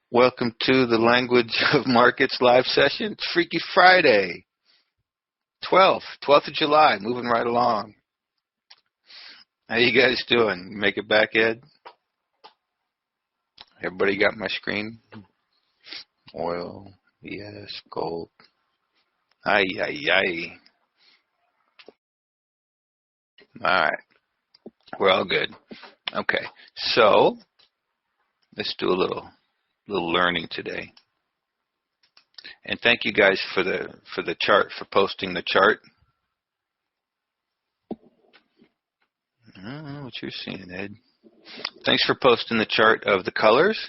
Welcome to the Language of Markets live session. It's Freaky Friday, 12th of July, moving right along. How you guys doing? Make it back, Ed? Everybody got my screen? Oil, yes, gold. Ay. All right, we're all good. Okay, so let's do a little learning today. And thank you guys for the chart, for posting the chart. I don't know what you're seeing, Ed. Thanks for posting the chart of the colors.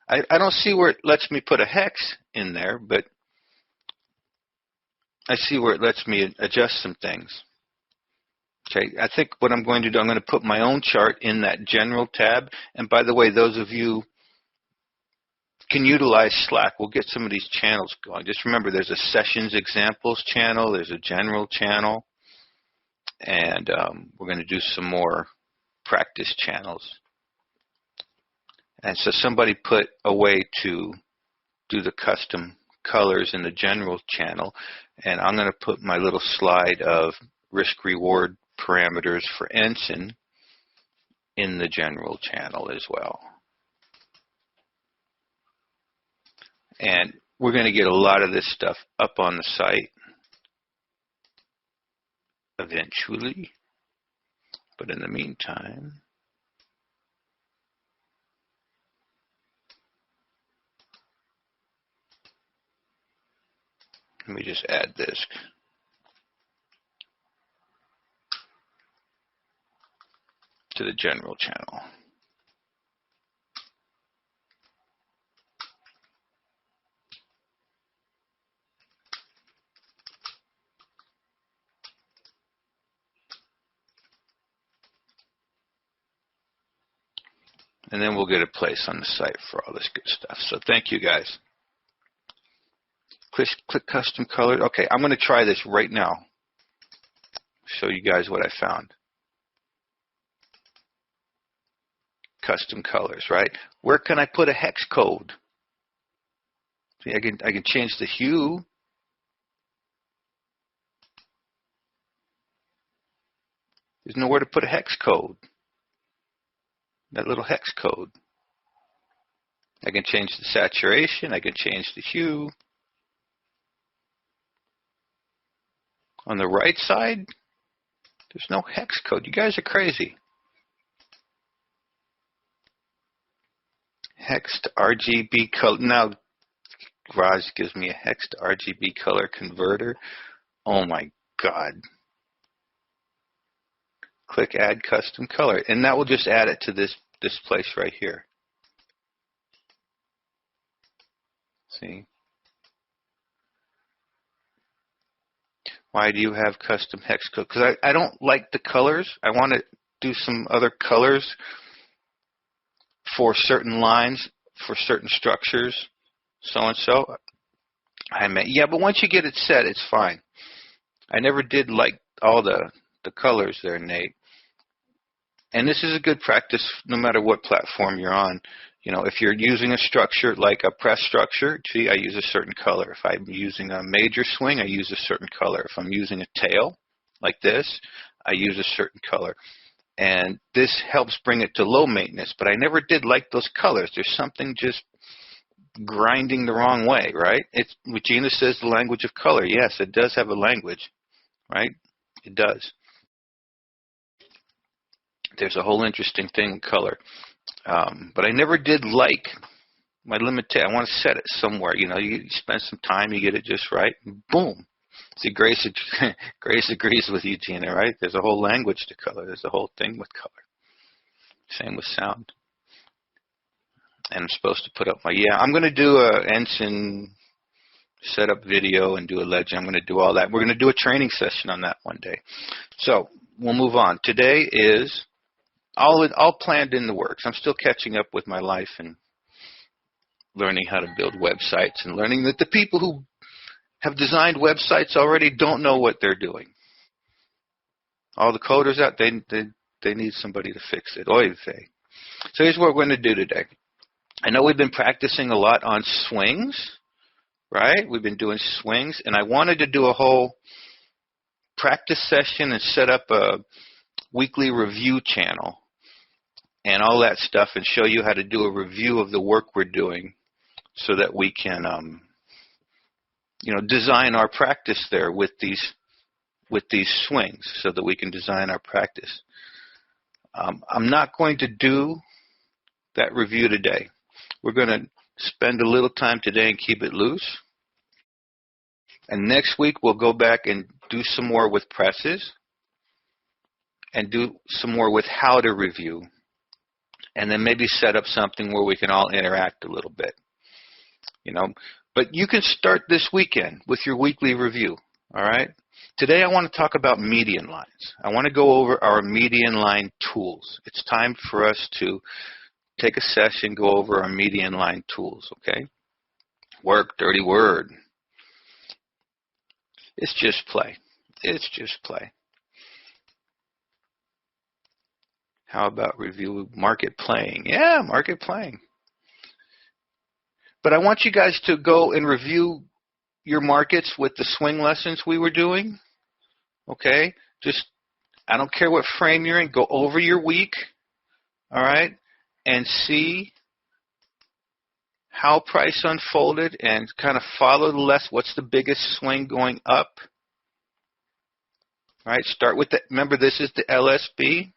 I don't see where it lets me put a hex in there, but I see where it lets me adjust some things. Okay, I think what I'm going to do, I'm going to put my own chart in that general tab. And by the way, those of you can utilize Slack. We'll get some of these channels going. Just remember, there's a sessions examples channel, there's a general channel, and we're going to do some more practice channels. And so somebody put a way to do the custom colors in the general channel, and I'm going to put my little slide of risk-reward parameters for Ensign in the general channel as well. And we're going to get a lot of this stuff up on the site eventually, but in the meantime, let me just add this. To the general channel. And then we'll get a place on the site for all this good stuff. So thank you guys. Click custom color. Okay, I'm going to try this right now. Show you guys what I found. Custom colors, right? Where can I put a hex code? See, I can change the hue. There's nowhere to put a hex code. That little hex code. I can change the saturation. I can change the hue. On the right side, there's no hex code. You guys are crazy. Hex to RGB color. Now, Raj gives me a hex to RGB color converter. Oh my God. Click add custom color. And that will just add it to this place right here. See? Why do you have custom hex code? Because I don't like the colors. I want to do some other colors for certain lines, for certain structures, so and so. Yeah, but once you get it set, it's fine. I never did like all the colors there, Nate. And this is a good practice no matter what platform you're on. You know, if you're using a structure like a press structure, see, I use a certain color. If I'm using a major swing, I use a certain color. If I'm using a tail like this, I use a certain color. And this helps bring it to low maintenance. But I never did like those colors. There's something just grinding the wrong way, right? It's what Gina says, the language of color. Yes, it does have a language, right? It does. There's a whole interesting thing in color. But I never did like my limitation. I want to set it somewhere. You know, you spend some time, you get it just right, and boom. See, Grace agrees with you, Gina, right? There's a whole language to color. There's a whole thing with color. Same with sound. And I'm supposed to put up I'm going to do a Ensign setup video and do a legend. I'm going to do all that. We're going to do a training session on that one day. So we'll move on. Today is all planned in the works. I'm still catching up with my life and learning how to build websites and learning that the people who have designed websites already don't know what they're doing. All the coders out, they need somebody to fix it. Oy vey. So here's what we're going to do today. I know we've been practicing a lot on swings, right? We've been doing swings, and I wanted to do a whole practice session and set up a weekly review channel and all that stuff and show you how to do a review of the work we're doing so that we can design our practice there with these swings so that we can design our practice. I'm not going to do that review today. We're going to spend a little time today and keep it loose. And next week we'll go back and do some more with presses and do some more with how to review. And then maybe set up something where we can all interact a little bit. But you can start this weekend with your weekly review, all right? Today I want to talk about median lines. I want to go over our median line tools. It's time for us to take a session, go over our median line tools, okay? Work, dirty word. It's just play. It's just play. How about review market playing? Yeah, market playing. But I want you guys to go and review your markets with the swing lessons we were doing, okay? I don't care what frame you're in, go over your week, all right, and see how price unfolded and kind of follow the lesson. What's the biggest swing going up? All right, start with remember this is the LSB.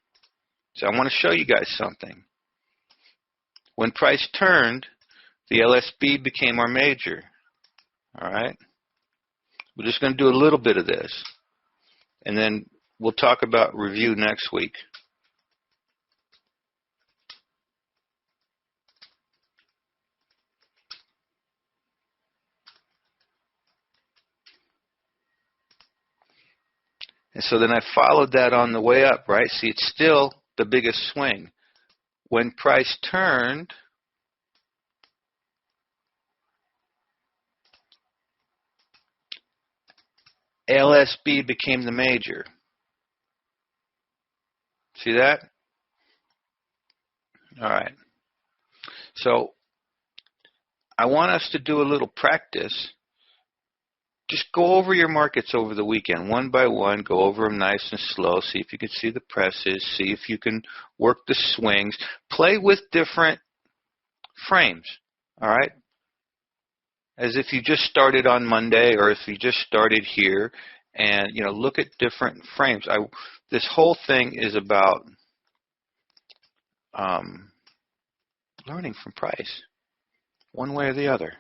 So I want to show you guys something. When price turned, the LSB became our major. All right? We're just going to do a little bit of this. And then we'll talk about review next week. And so then I followed that on the way up, right? See, it's still the biggest swing. When price turned, LSB became the major. See that? All right. So I want us to do a little practice. Just go over your markets over the weekend, one by one. Go over them nice and slow. See if you can see the presses. See if you can work the swings. Play with different frames, all right? As if you just started on Monday or if you just started here. And, look at different frames. This whole thing is about learning from price, one way or the other.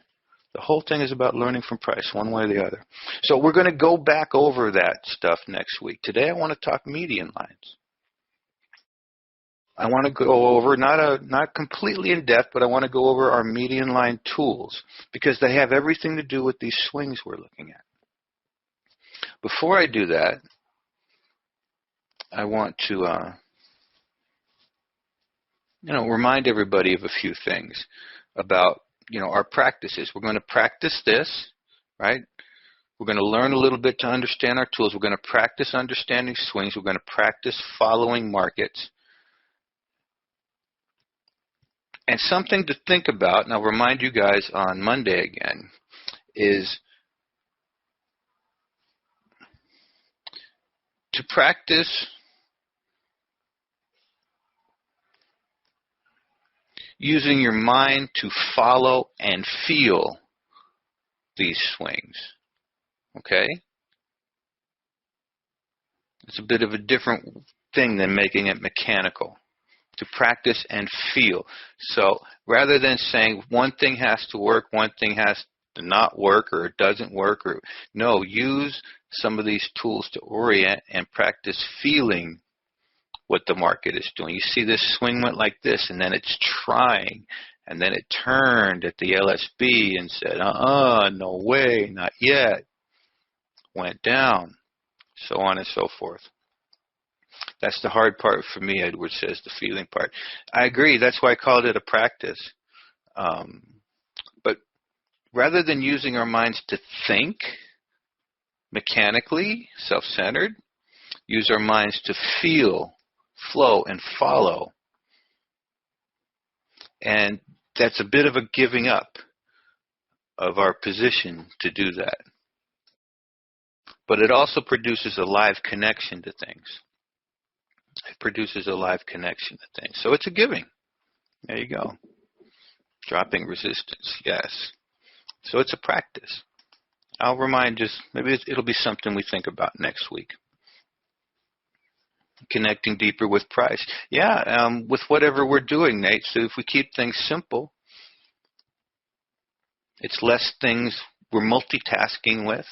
The whole thing is about learning from price, one way or the other. So we're going to go back over that stuff next week. Today I want to talk median lines. I want to go over, not completely in depth, but I want to go over our median line tools because they have everything to do with these swings we're looking at. Before I do that, I want to remind everybody of a few things about our practices. We're going to practice this, right? We're going to learn a little bit to understand our tools. We're going to practice understanding swings. We're going to practice following markets. And something to think about, and I'll remind you guys on Monday again, is to practice using your mind to follow and feel these swings, okay? It's a bit of a different thing than making it mechanical, to practice and feel. So rather than saying one thing has to work, one thing has to not work, or it doesn't work, no, use some of these tools to orient and practice feeling what the market is doing. You see this swing went like this, and then it's trying, and then it turned at the LSB and said, no way, not yet. Went down, so on and so forth. That's the hard part for me, Edward says, the feeling part. I agree. That's why I called it a practice. But rather than using our minds to think mechanically, self-centered, use our minds to feel, flow, and follow. And that's a bit of a giving up of our position to do that. But it also produces a live connection to things. It produces a live connection to things. So it's a giving. There you go. Dropping resistance, yes. So it's a practice. I'll remind just, maybe it'll be something we think about next week. Connecting deeper with price. Yeah, with whatever we're doing, Nate. So if we keep things simple, it's less things we're multitasking with,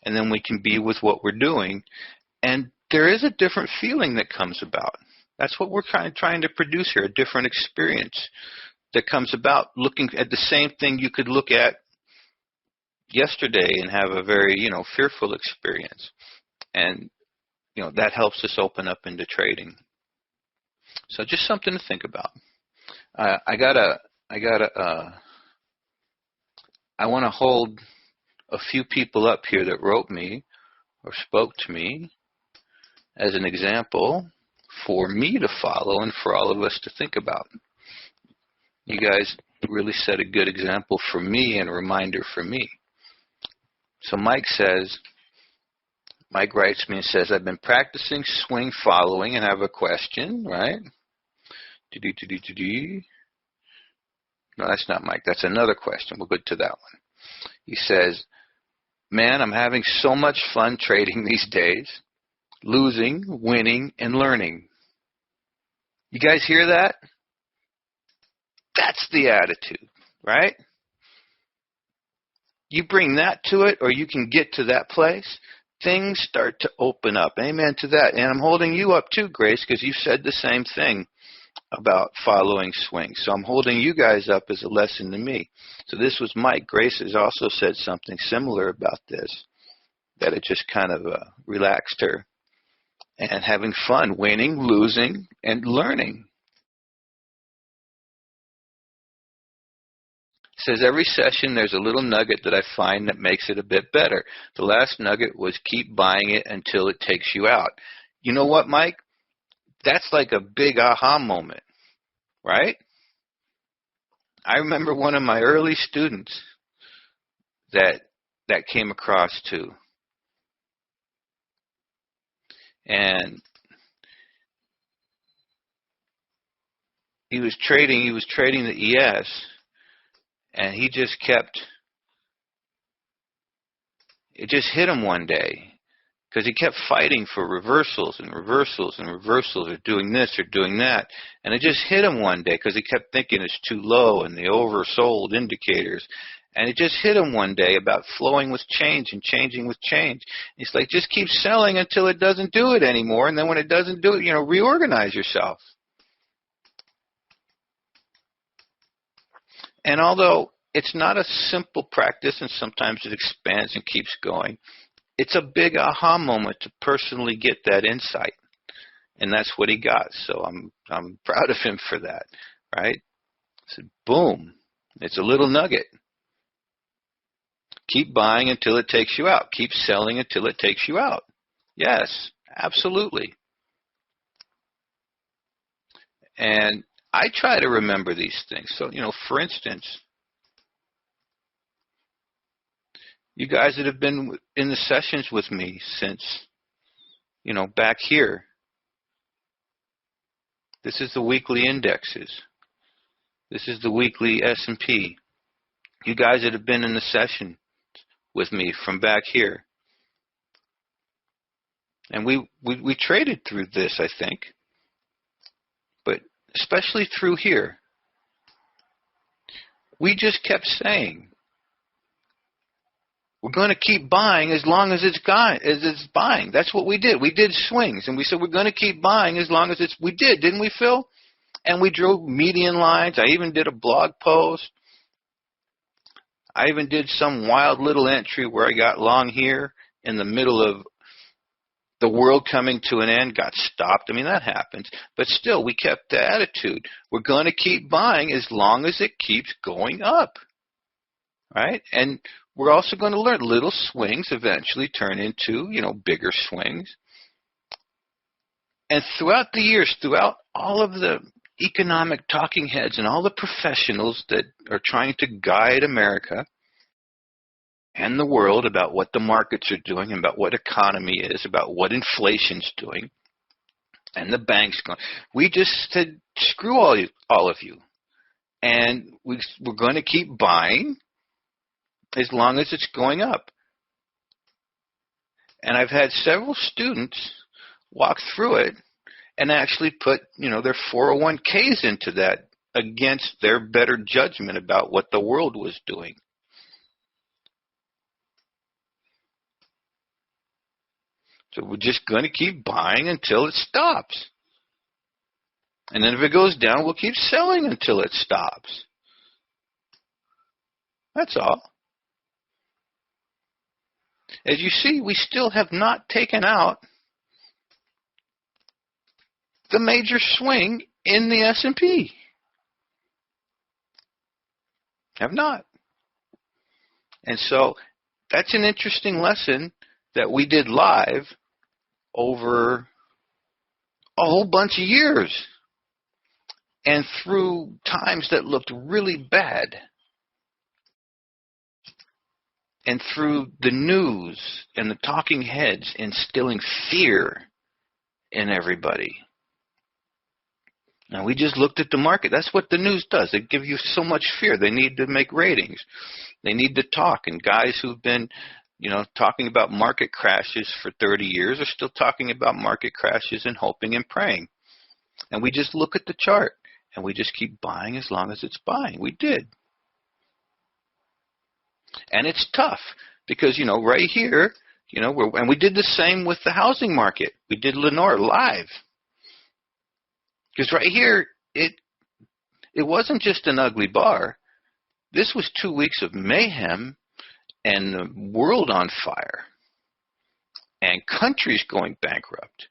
and then we can be with what we're doing. And there is a different feeling that comes about. That's what we're trying to produce here, a different experience that comes about looking at the same thing you could look at yesterday and have a very, fearful experience. And, that helps us open up into trading. So just something to think about. I want to hold a few people up here that wrote me or spoke to me as an example for me to follow and for all of us to think about. You guys really set a good example for me and a reminder for me. So Mike writes me and says, I've been practicing swing following and have a question, right? No, that's not Mike. That's another question. We'll go to that one. He says, man, I'm having so much fun trading these days, losing, winning, and learning. You guys hear that? That's the attitude, right? You bring that to it, or you can get to that place, things start to open up. Amen to that. And I'm holding you up too, Grace, because you said the same thing about following swings. So I'm holding you guys up as a lesson to me. So this was Mike. Grace has also said something similar about this, that it just kind of relaxed her. And having fun, winning, losing, and learning. It says every session there's a little nugget that I find that makes it a bit better. The last nugget was keep buying it until it takes you out. You know what, Mike? That's like a big aha moment, right? I remember one of my early students that came across too. And he was trading the ES, and he just kept, it just hit him one day because he kept fighting for reversals and reversals and reversals, or doing this or doing that. And it just hit him one day because he kept thinking it's too low and the oversold indicators. And it just hit him one day about flowing with change and changing with change. He's like, just keep selling until it doesn't do it anymore. And then when it doesn't do it, reorganize yourself. And although it's not a simple practice, and sometimes it expands and keeps going, it's a big aha moment to personally get that insight. And that's what he got. So I'm proud of him for that, right? I said, boom, it's a little nugget. Keep buying until it takes you out. Keep selling until it takes you out. Yes, absolutely. And I try to remember these things. So, for instance, you guys that have been in the sessions with me since, back here, this is the weekly indexes. This is the weekly S&P. You guys that have been in the session with me from back here. And we traded through this, I think. But especially through here, we just kept saying, we're going to keep buying as long as it's buying. That's what we did. We did swings, and we said we're going to keep buying as long as we did, didn't we, Phil? And we drew median lines. I even did a blog post. I even did some wild little entry where I got long here in the middle of the world coming to an end, got stopped. I mean, that happens. But still, we kept the attitude. We're going to keep buying as long as it keeps going up, right? And we're also going to learn little swings eventually turn into, bigger swings. And throughout the years, throughout all of the economic talking heads and all the professionals that are trying to guide America and the world about what the markets are doing, about what economy is, about what inflation's doing, and the banks going. We just said, screw all of you. And we're going to keep buying as long as it's going up. And I've had several students walk through it and actually put, their 401ks into that against their better judgment about what the world was doing. So we're just going to keep buying until it stops. And then if it goes down, we'll keep selling until it stops. That's all. As you see, we still have not taken out the major swing in the S&P. Have not. And so that's an interesting lesson that we did live over a whole bunch of years and through times that looked really bad and through the news and the talking heads instilling fear in everybody. Now, we just looked at the market. That's what the news does. They give you so much fear. They need to make ratings. They need to talk. And guys who've been, talking about market crashes for 30 years are still talking about market crashes and hoping and praying. And we just look at the chart, and we just keep buying as long as it's buying. We did. And it's tough because, right here, and we did the same with the housing market. We did Lenore live. Because right here, it wasn't just an ugly bar. This was 2 weeks of mayhem and the world on fire and countries going bankrupt.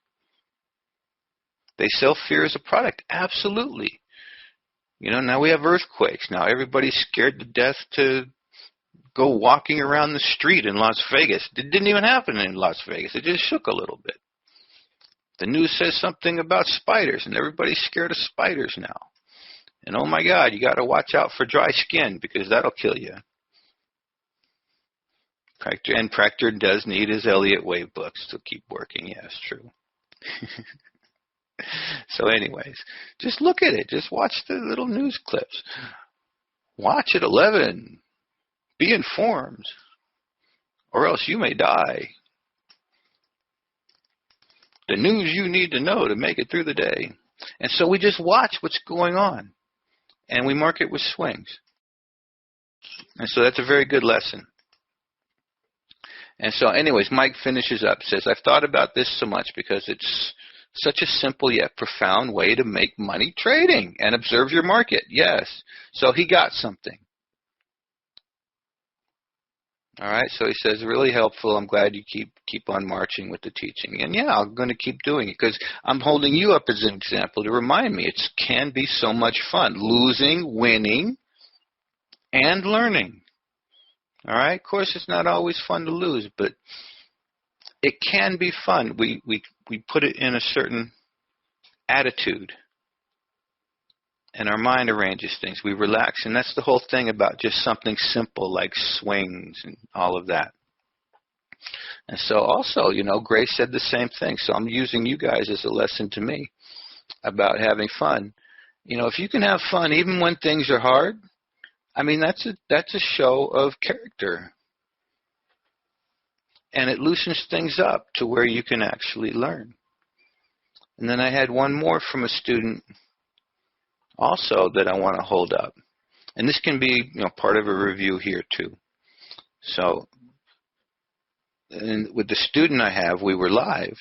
They sell fear as a product. Absolutely. Now we have earthquakes. Now everybody's scared to death to go walking around the street in Las Vegas. It didn't even happen in Las Vegas. It just shook a little bit. The news says something about spiders, and everybody's scared of spiders now. And oh my God, you got to watch out for dry skin because that'll kill you. Proctor does need his Elliott Wave books to keep working. Yes, true. So anyways, just look at it. Just watch the little news clips. Watch at 11. Be informed, or else you may die. The news you need to know to make it through the day. And so we just watch what's going on, and we mark it with swings. And so that's a very good lesson. And so anyways, Mike finishes up, says, I've thought about this so much because it's such a simple yet profound way to make money trading and observe your market. Yes. So he got something. All right, so he says, really helpful. I'm glad you keep on marching with the teaching. And yeah, I'm going to keep doing it because I'm holding you up as an example to remind me it can be so much fun, losing, winning, and learning. All right, of course, it's not always fun to lose, but it can be fun. We put it in a certain attitude. And our mind arranges things. We relax. And that's the whole thing about just something simple like swings and all of that. And so also, Grace said the same thing. So I'm using you guys as a lesson to me about having fun. If you can have fun even when things are hard, that's a show of character. And it loosens things up to where you can actually learn. And then I had one more from a student also that I want to hold up. And this can be part of a review here too. So with the student I have, we were live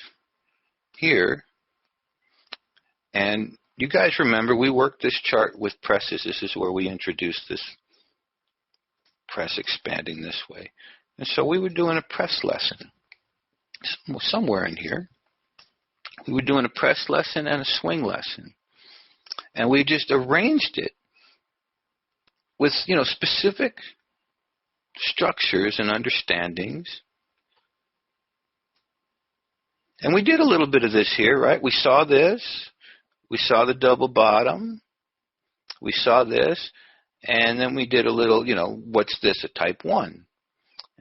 here. And you guys remember we worked this chart with presses. This is where we introduced this press expanding this way. And so we were doing a press lesson somewhere in here. We were doing a press lesson and a swing lesson. And we just arranged it with, specific structures and understandings. And we did a little bit of this here, right? We saw this. We saw the double bottom. We saw this, and then we did a little, what's this, a type 1?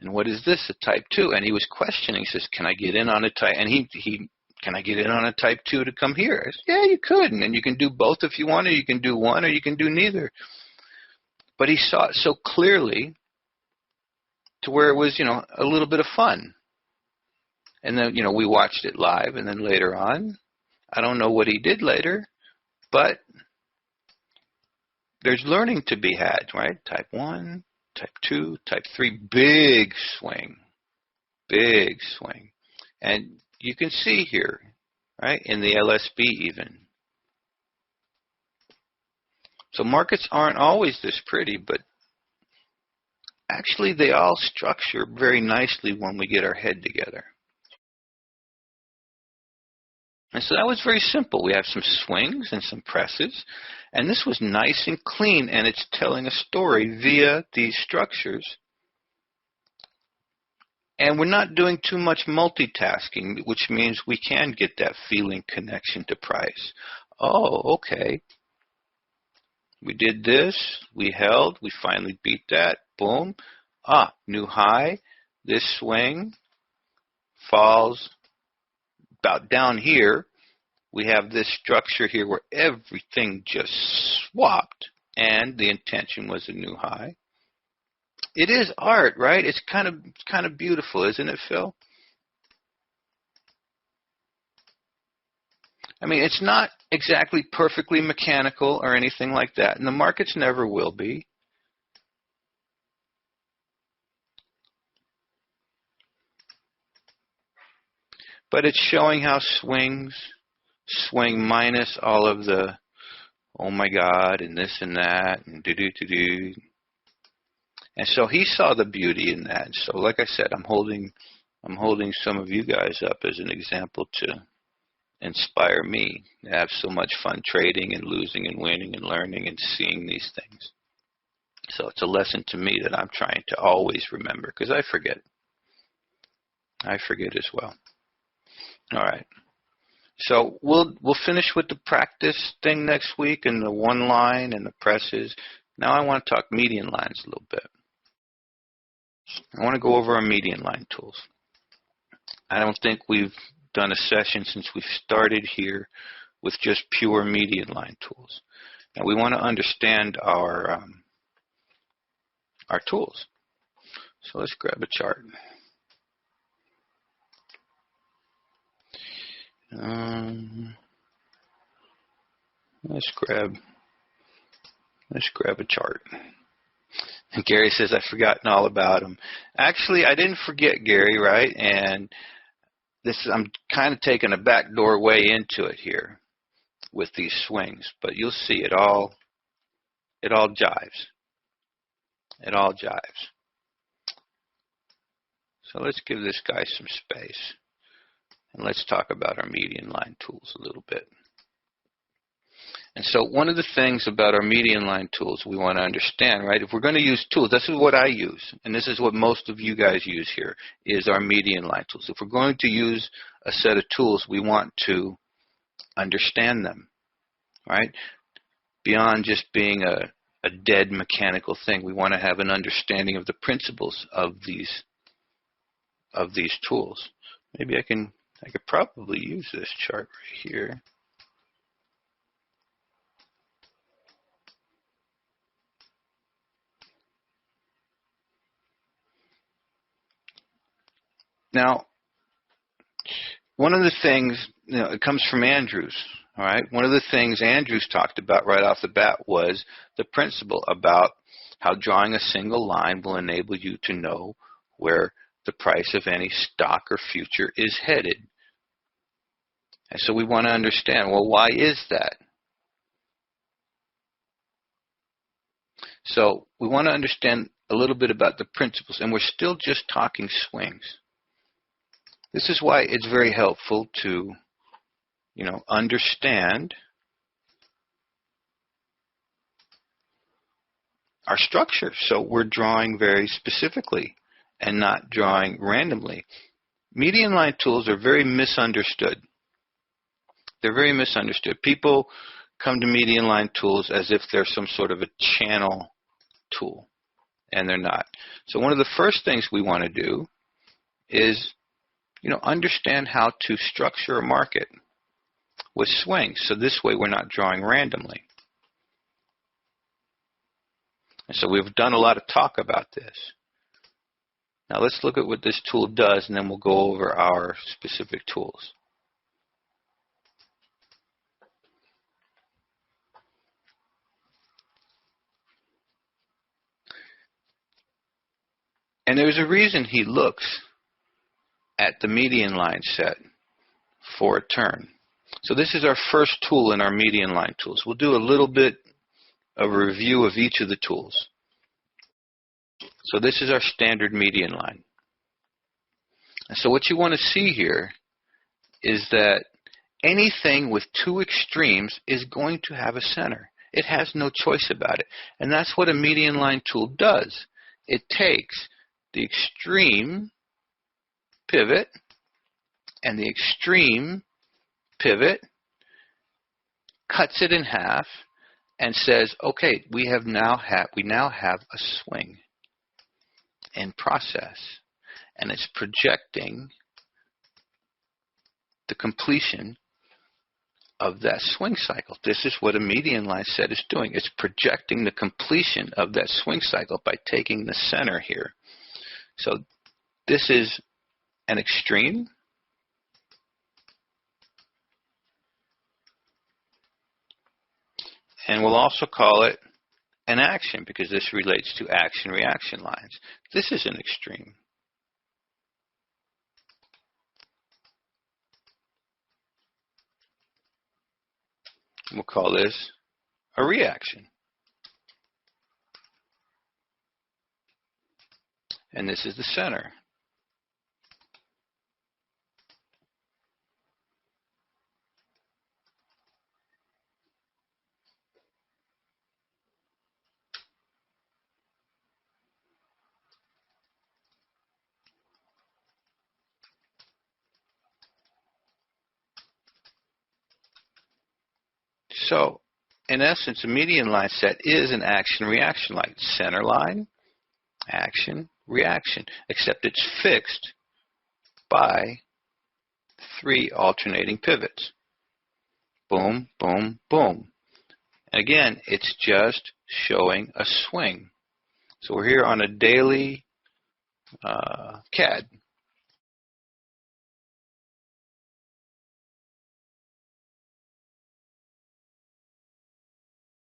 And what is this, a type 2? And he was questioning. He says, can I get in on a type, and he can I get in on a type 2 to come here? I said, yeah, you could, and you can do both if you want, or you can do one, or you can do neither. But he saw it so clearly to where it was, a little bit of fun. And then, we watched it live, and then later on, I don't know what he did later, but there's learning to be had, right? Type 1, type 2, type 3, big swing. Big swing. And you can see here, right, in the LSB even. So markets aren't always this pretty, but actually they all structure very nicely when we get our head together. And so that was very simple. We have some swings and some presses, and this was nice and clean, and it's telling a story via these structures. And we're not doing too much multitasking, which means we can get that feeling connection to price. Oh, okay. We did this, we held, we finally beat that, boom. New high. This swing falls about down here. We have this structure here where everything just swapped, and the intention was a new high. It is art, right? It's kind of beautiful, isn't it, Phil? I mean, it's not exactly perfectly mechanical or anything like that, and the markets never will be. But it's showing how swings swing minus all of the, oh my God, and this and that, and do-do-do-do. And so he saw the beauty in that. So like I said, I'm holding some of you guys up as an example to inspire me to have so much fun trading and losing and winning and learning and seeing these things. So it's a lesson to me that I'm trying to always remember, because I forget. I forget as well. All right. So we'll finish with the practice thing next week and the one line and the presses. Now I want to talk median lines a little bit. I want to go over our median line tools. I don't think we've done a session since we've started here with just pure median line tools. And we want to understand our tools. So let's grab a chart. Let's grab a chart. And Gary says, I've forgotten all about him. Actually, I didn't forget Gary, right? And I'm kind of taking a backdoor way into it here with these swings. But you'll see it all jives. It all jives. So let's give this guy some space. And let's talk about our median line tools a little bit. And so one of the things about our median line tools we want to understand, right, if we're going to use tools, this is what I use, and this is what most of you guys use here, is our median line tools. If we're going to use a set of tools, we want to understand them, right? Beyond just being a dead mechanical thing, we want to have an understanding of the principles of these tools. Maybe I could probably use this chart right here. Now, one of the things, it comes from Andrews, all right? One of the things Andrews talked about right off the bat was the principle about how drawing a single line will enable you to know where the price of any stock or future is headed. And so we want to understand, well, why is that? So we want to understand a little bit about the principles, and we're still just talking swings. This is why it's very helpful to, understand our structure. So we're drawing very specifically and not drawing randomly. Median line tools are very misunderstood. They're very misunderstood. People come to median line tools as if they're some sort of a channel tool, and they're not. So one of the first things we want to do is, understand how to structure a market with swings. So this way we're not drawing randomly. And so we've done a lot of talk about this. Now let's look at what this tool does, and then we'll go over our specific tools. And there's a reason he looks at the median line set for a turn. So this is our first tool in our median line tools. We'll do a little bit of a review of each of the tools. So this is our standard median line. And so what you want to see here is that anything with two extremes is going to have a center. It has no choice about it. And that's what a median line tool does. It takes the extreme pivot and the extreme pivot, cuts it in half, and says, okay, we now have a swing in process, and it's projecting the completion of that swing cycle. This is what a median line set is doing. It's projecting the completion of that swing cycle by taking the center here. So this is an extreme, and we'll also call it an action because this relates to action-reaction lines. This is an extreme. We'll call this a reaction. And this is the center. So, in essence, a median line set is an action-reaction line. Center line, action, reaction, except it's fixed by 3 alternating pivots. Boom, boom, boom. And again, it's just showing a swing. So we're here on a daily CAD.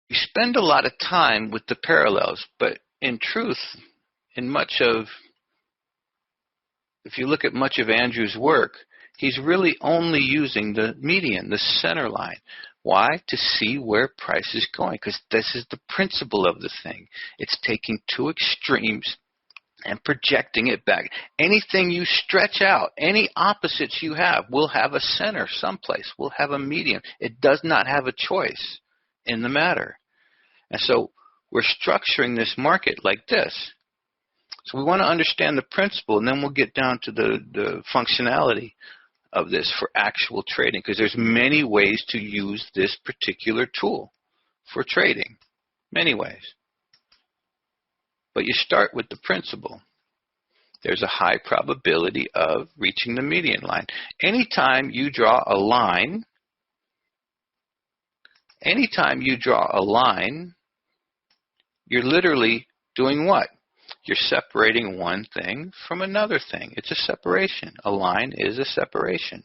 We spend a lot of time with the parallels, but in truth, if you look at much of Andrew's work, he's really only using the median, the center line. Why? To see where price is going, because this is the principle of the thing. It's taking two extremes and projecting it back. Anything you stretch out, any opposites you have, will have a center someplace, will have a median. It does not have a choice in the matter. And so we're structuring this market like this. So we want to understand the principle, and then we'll get down to the functionality of this for actual trading, because there's many ways to use this particular tool for trading, many ways. But you start with the principle. There's a high probability of reaching the median line. Anytime you draw a line, you're literally doing what? You're separating one thing from another thing. It's a separation. A line is a separation.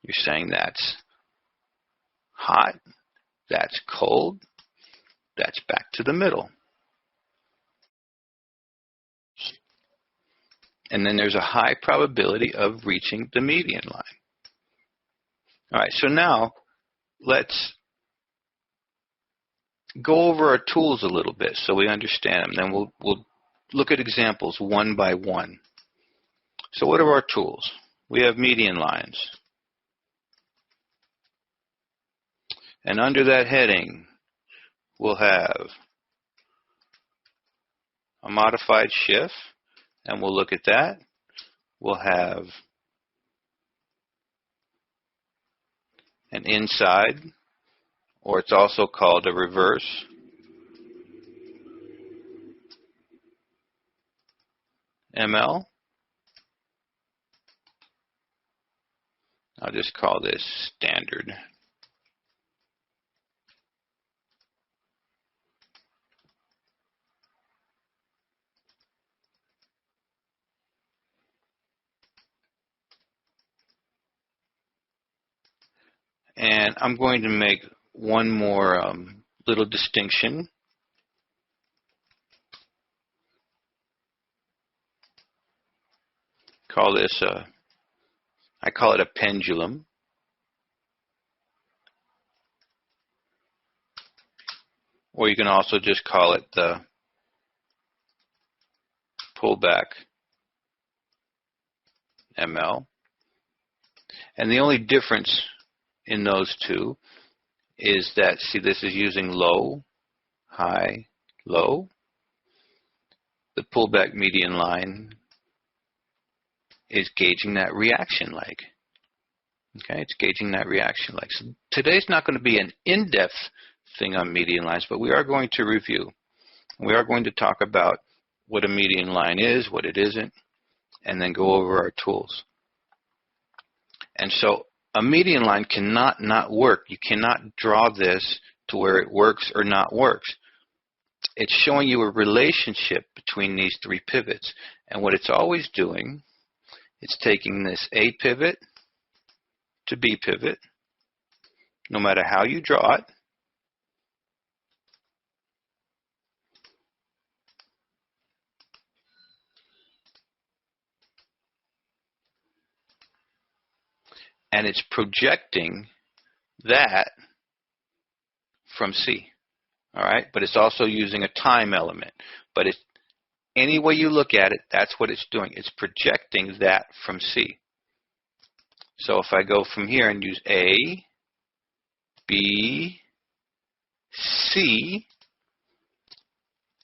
You're saying that's hot, that's cold, that's back to the middle. And then there's a high probability of reaching the median line. All right, so now let's go over our tools a little bit so we understand them. Then we'll look at examples one by one. So what are our tools? We have median lines. And under that heading, we'll have a modified shift, and we'll look at that. We'll have an inside or it's also called a reverse ML. I'll just call this standard. And I'm going to make one more little distinction. Call this I call it a pendulum. Or you can also just call it the pullback ML. And the only difference in those two is that, see, this is using low, high, low. The pullback median line is gauging that reaction leg. Okay, it's gauging that reaction leg. So today's not going to be an in-depth thing on median lines, but we are going to review. We are going to talk about what a median line is, what it isn't, and then go over our tools. And so a median line cannot not work. You cannot draw this to where it works or not works. It's showing you a relationship between these three pivots. And what it's always doing, it's taking this A pivot to B pivot, no matter how you draw it, and it's projecting that from C. All right, but it's also using a time element. But it's, any way you look at it, that's what it's doing. It's projecting that from C. So if I go from here and use A, B, C,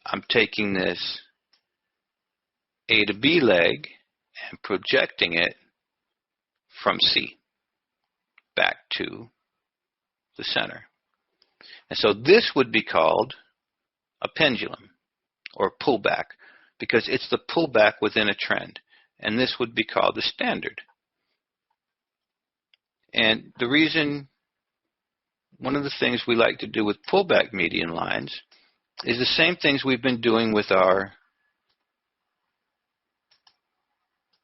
I'm taking this A to B leg and projecting it from C back to the center. And so this would be called a pendulum or pullback, because it's the pullback within a trend. And this would be called the standard. And the reason, one of the things we like to do with pullback median lines is the same things we've been doing with our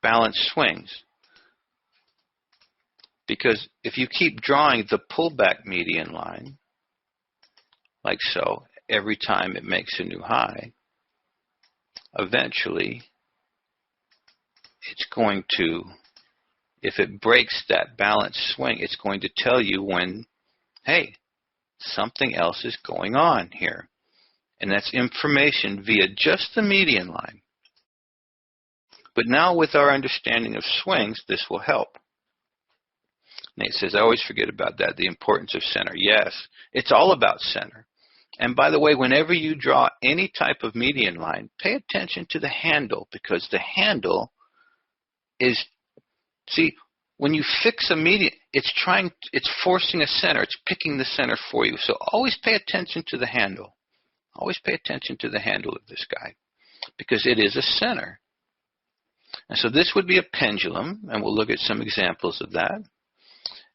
balanced swings. Because if you keep drawing the pullback median line, like so, every time it makes a new high, eventually it's going to, if it breaks that balanced swing, it's going to tell you when, hey, something else is going on here. And that's information via just the median line. But now with our understanding of swings, this will help. Nate says, I always forget about that, the importance of center. Yes, it's all about center. And by the way, whenever you draw any type of median line, pay attention to the handle, because the handle is, see, when you fix a median, it's forcing a center. It's picking the center for you. So always pay attention to the handle. Always pay attention to the handle of this guy, because it is a center. And so this would be a pendulum, and we'll look at some examples of that.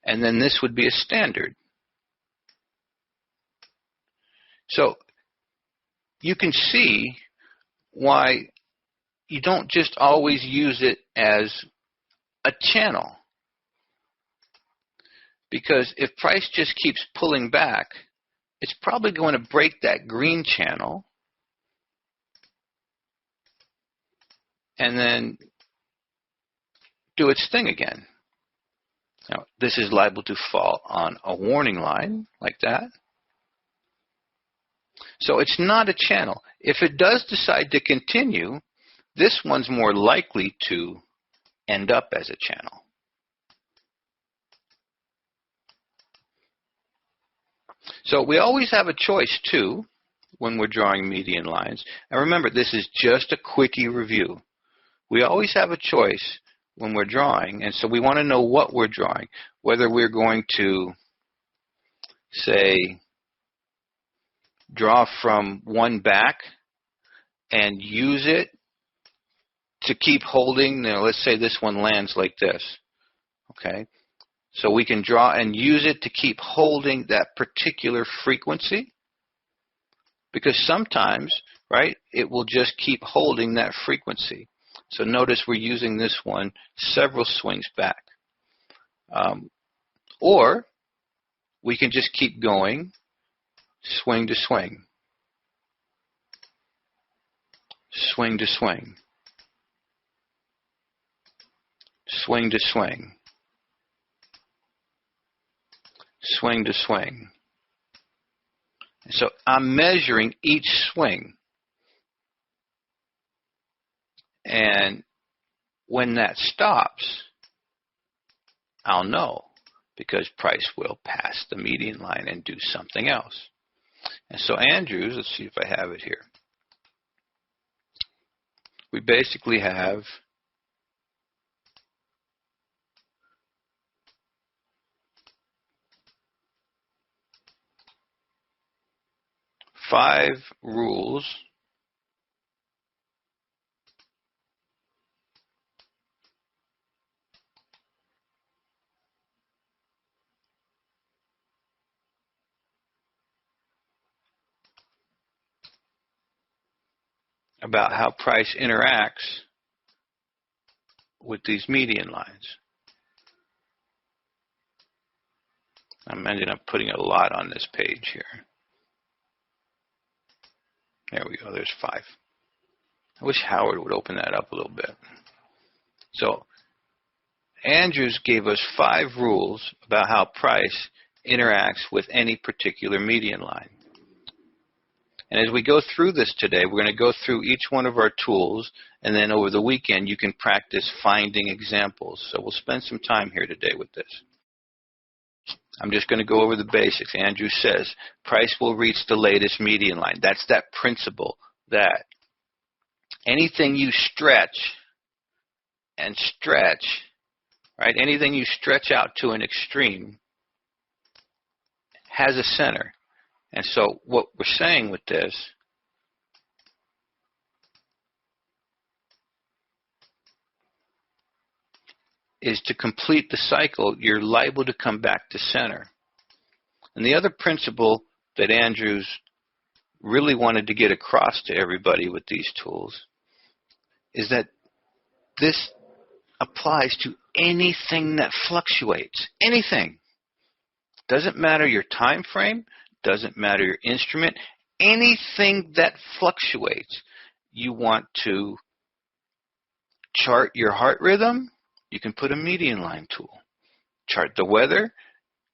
And then this would be a standard. So you can see why you don't just always use it as a channel. Because if price just keeps pulling back, it's probably going to break that green channel and then do its thing again. Now, this is liable to fall on a warning line like that. So it's not a channel. If it does decide to continue, this one's more likely to end up as a channel. So we always have a choice, too, when we're drawing median lines. And remember, this is just a quickie review. We always have a choice when we're drawing, and so we want to know what we're drawing, whether we're going to, say, draw from one back and use it to keep holding. Now, let's say this one lands like this. Okay? So we can draw and use it to keep holding that particular frequency, because sometimes, right, it will just keep holding that frequency. So notice we're using this one several swings back. Or we can just keep going, swing to swing, swing to swing, swing to swing, swing to swing. So I'm measuring each swing. And when that stops, I'll know, because price will pass the median line and do something else. And so Andrews, let's see if I have it here. We basically have five rules about how price interacts with these median lines. I'm ending up putting a lot on this page here. There we go, there's 5. I wish Howard would open that up a little bit. So Andrews gave us 5 rules about how price interacts with any particular median line. And as we go through this today, we're going to go through each one of our tools, and then over the weekend you can practice finding examples. So we'll spend some time here today with this. I'm just going to go over the basics. Andrew says price will reach the latest median line. That's that principle that anything you stretch and stretch, right? Anything you stretch out to an extreme has a center. And so what we're saying with this is to complete the cycle, you're liable to come back to center. And the other principle that Andrews really wanted to get across to everybody with these tools is that this applies to anything that fluctuates. Anything. Doesn't matter your time frame, doesn't matter your instrument, anything that fluctuates. You want to chart your heart rhythm, you can put a median line tool. Chart the weather,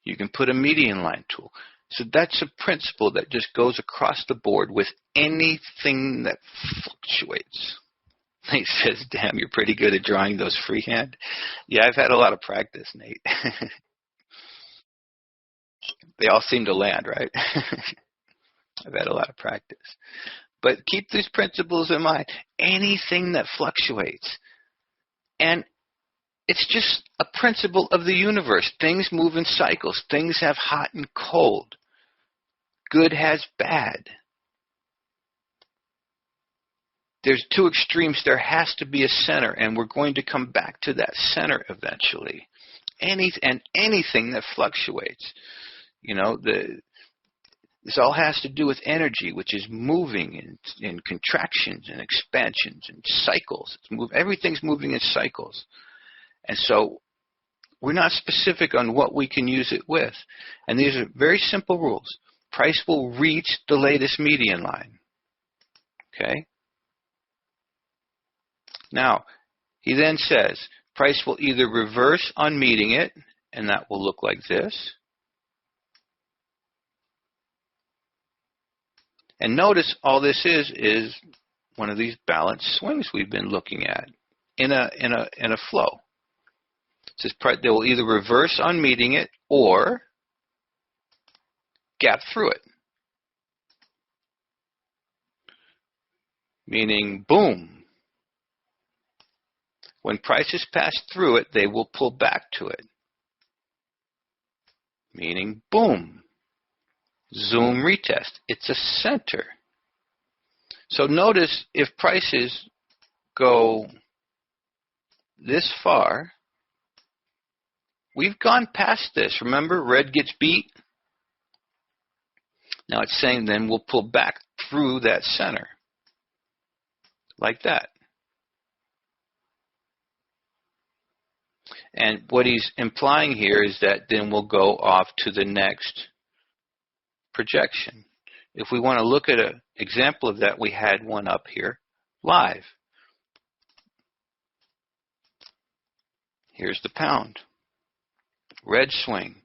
you can put a median line tool. So that's a principle that just goes across the board with anything that fluctuates. Nate says, damn, you're pretty good at drawing those freehand. Yeah, I've had a lot of practice, Nate. They all seem to land, right? I've had a lot of practice. But keep these principles in mind. Anything that fluctuates. And it's just a principle of the universe. Things move in cycles. Things have hot and cold. Good has bad. There's 2 extremes. There has to be a center, and we're going to come back to that center eventually. Anything that fluctuates. You know, this all has to do with energy, which is moving in contractions and expansions and cycles. Everything's moving in cycles. And so we're not specific on what we can use it with. And these are very simple rules. Price will reach the latest median line. Okay? Now, he then says, price will either reverse on meeting it, and that will look like this. And notice all this is one of these balanced swings we've been looking at in a flow. It says they will either reverse on meeting it or gap through it. Meaning, boom. When prices pass through it, they will pull back to it. Meaning, boom. Zoom retest. It's a center. So notice if prices go this far, we've gone past this. Remember, red gets beat. Now it's saying then we'll pull back through that center, like that. And what he's implying here is that then we'll go off to the next projection. If we want to look at an example of that, we had one up here live. Here's the pound. Red swing.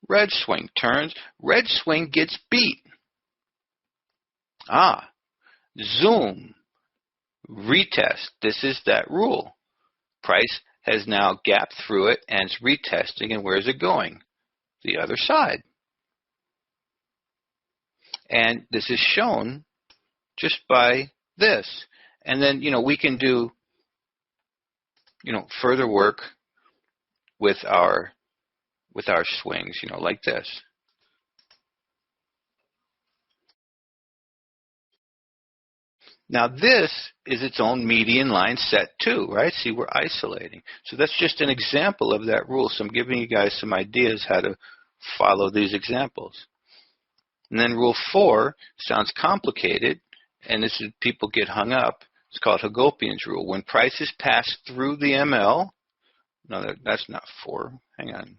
Red swing turns. Red swing gets beat. Zoom. Retest. This is that rule. Price has now gapped through it and it's retesting. And where's it going? The other side. And this is shown just by this. And then, we can do, further work with our swings, like this. Now this is its own median line set too, right? See, we're isolating. So that's just an example of that rule. So I'm giving you guys some ideas how to follow these examples. And then rule 4 sounds complicated, and this is people get hung up. It's called Hagopian's rule. When prices pass through the ML, no, that's not 4. Hang on.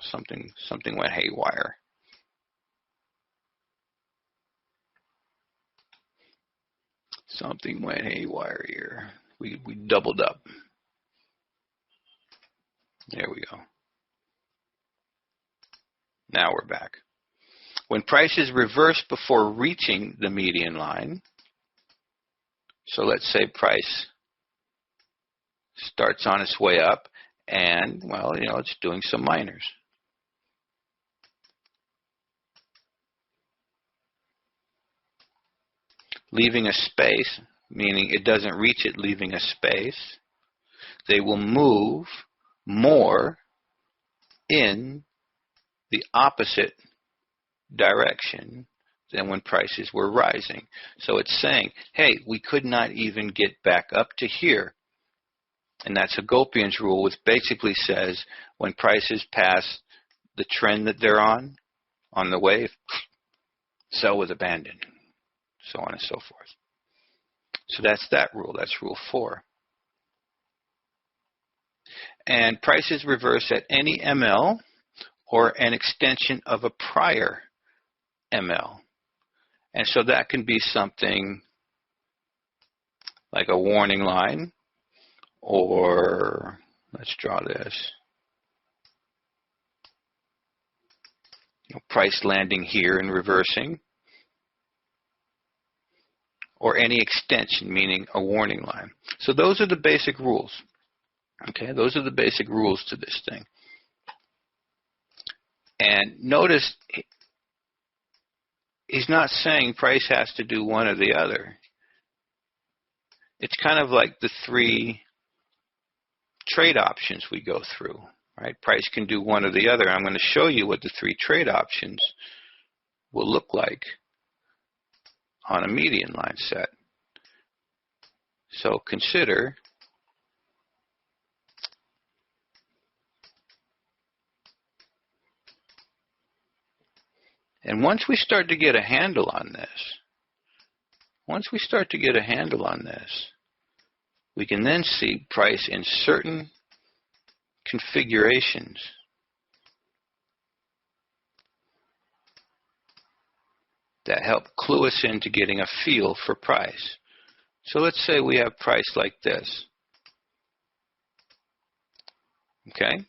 Something went haywire. Something went haywire here. We doubled up. There we go. Now we're back. When prices reverse before reaching the median line, so let's say price starts on its way up and, well, it's doing some minors. Leaving a space, meaning it doesn't reach it, leaving a space, they will move more in the opposite direction than when prices were rising. So it's saying, hey, we could not even get back up to here. And that's Hagopian's rule, which basically says when prices pass the trend that they're on the wave, sell with abandon, so on and so forth. So that's that rule. That's rule 4. And prices reverse at any ML or an extension of a prior ML. And so that can be something like a warning line, or let's draw this. Price landing here and reversing, or any extension, meaning a warning line. So those are the basic rules. Okay, those are the basic rules to this thing. And notice he's not saying price has to do one or the other. It's kind of like the 3 trade options we go through, right? Price can do one or the other. I'm going to show you what the 3 trade options will look like on a median line set. So consider and once we start to get a handle on this, we can then see price in certain configurations that help clue us into getting a feel for price. So let's say we have price like this. Okay?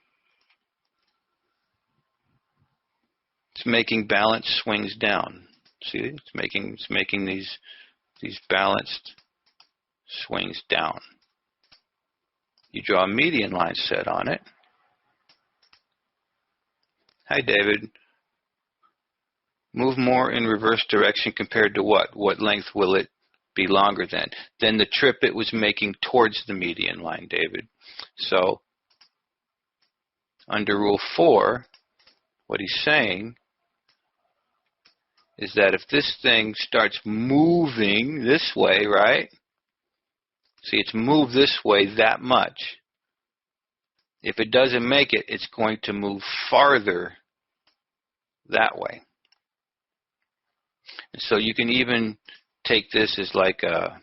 It's making balanced swings down. See, it's making these balanced swings down. You draw a median line set on it. Hi, David. Move more in reverse direction compared to what? What length will it be longer than? Than the trip it was making towards the median line, David. So under Rule 4, What he's saying is that if this thing starts moving this way, right? See, it's moved this way that much. If it doesn't make it, it's going to move farther that way. And so you can even take this as like a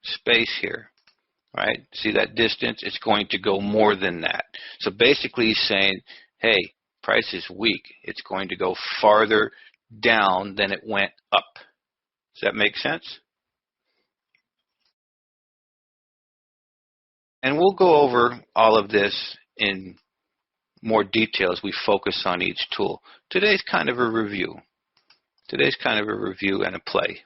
space here, right? See that distance? It's going to go more than that. So basically he's saying, hey, price is weak. It's going to go farther down than it went up. Does that make sense? And we'll go over all of this in more detail as we focus on each tool. Today's kind of a review. Today's kind of a review and a play.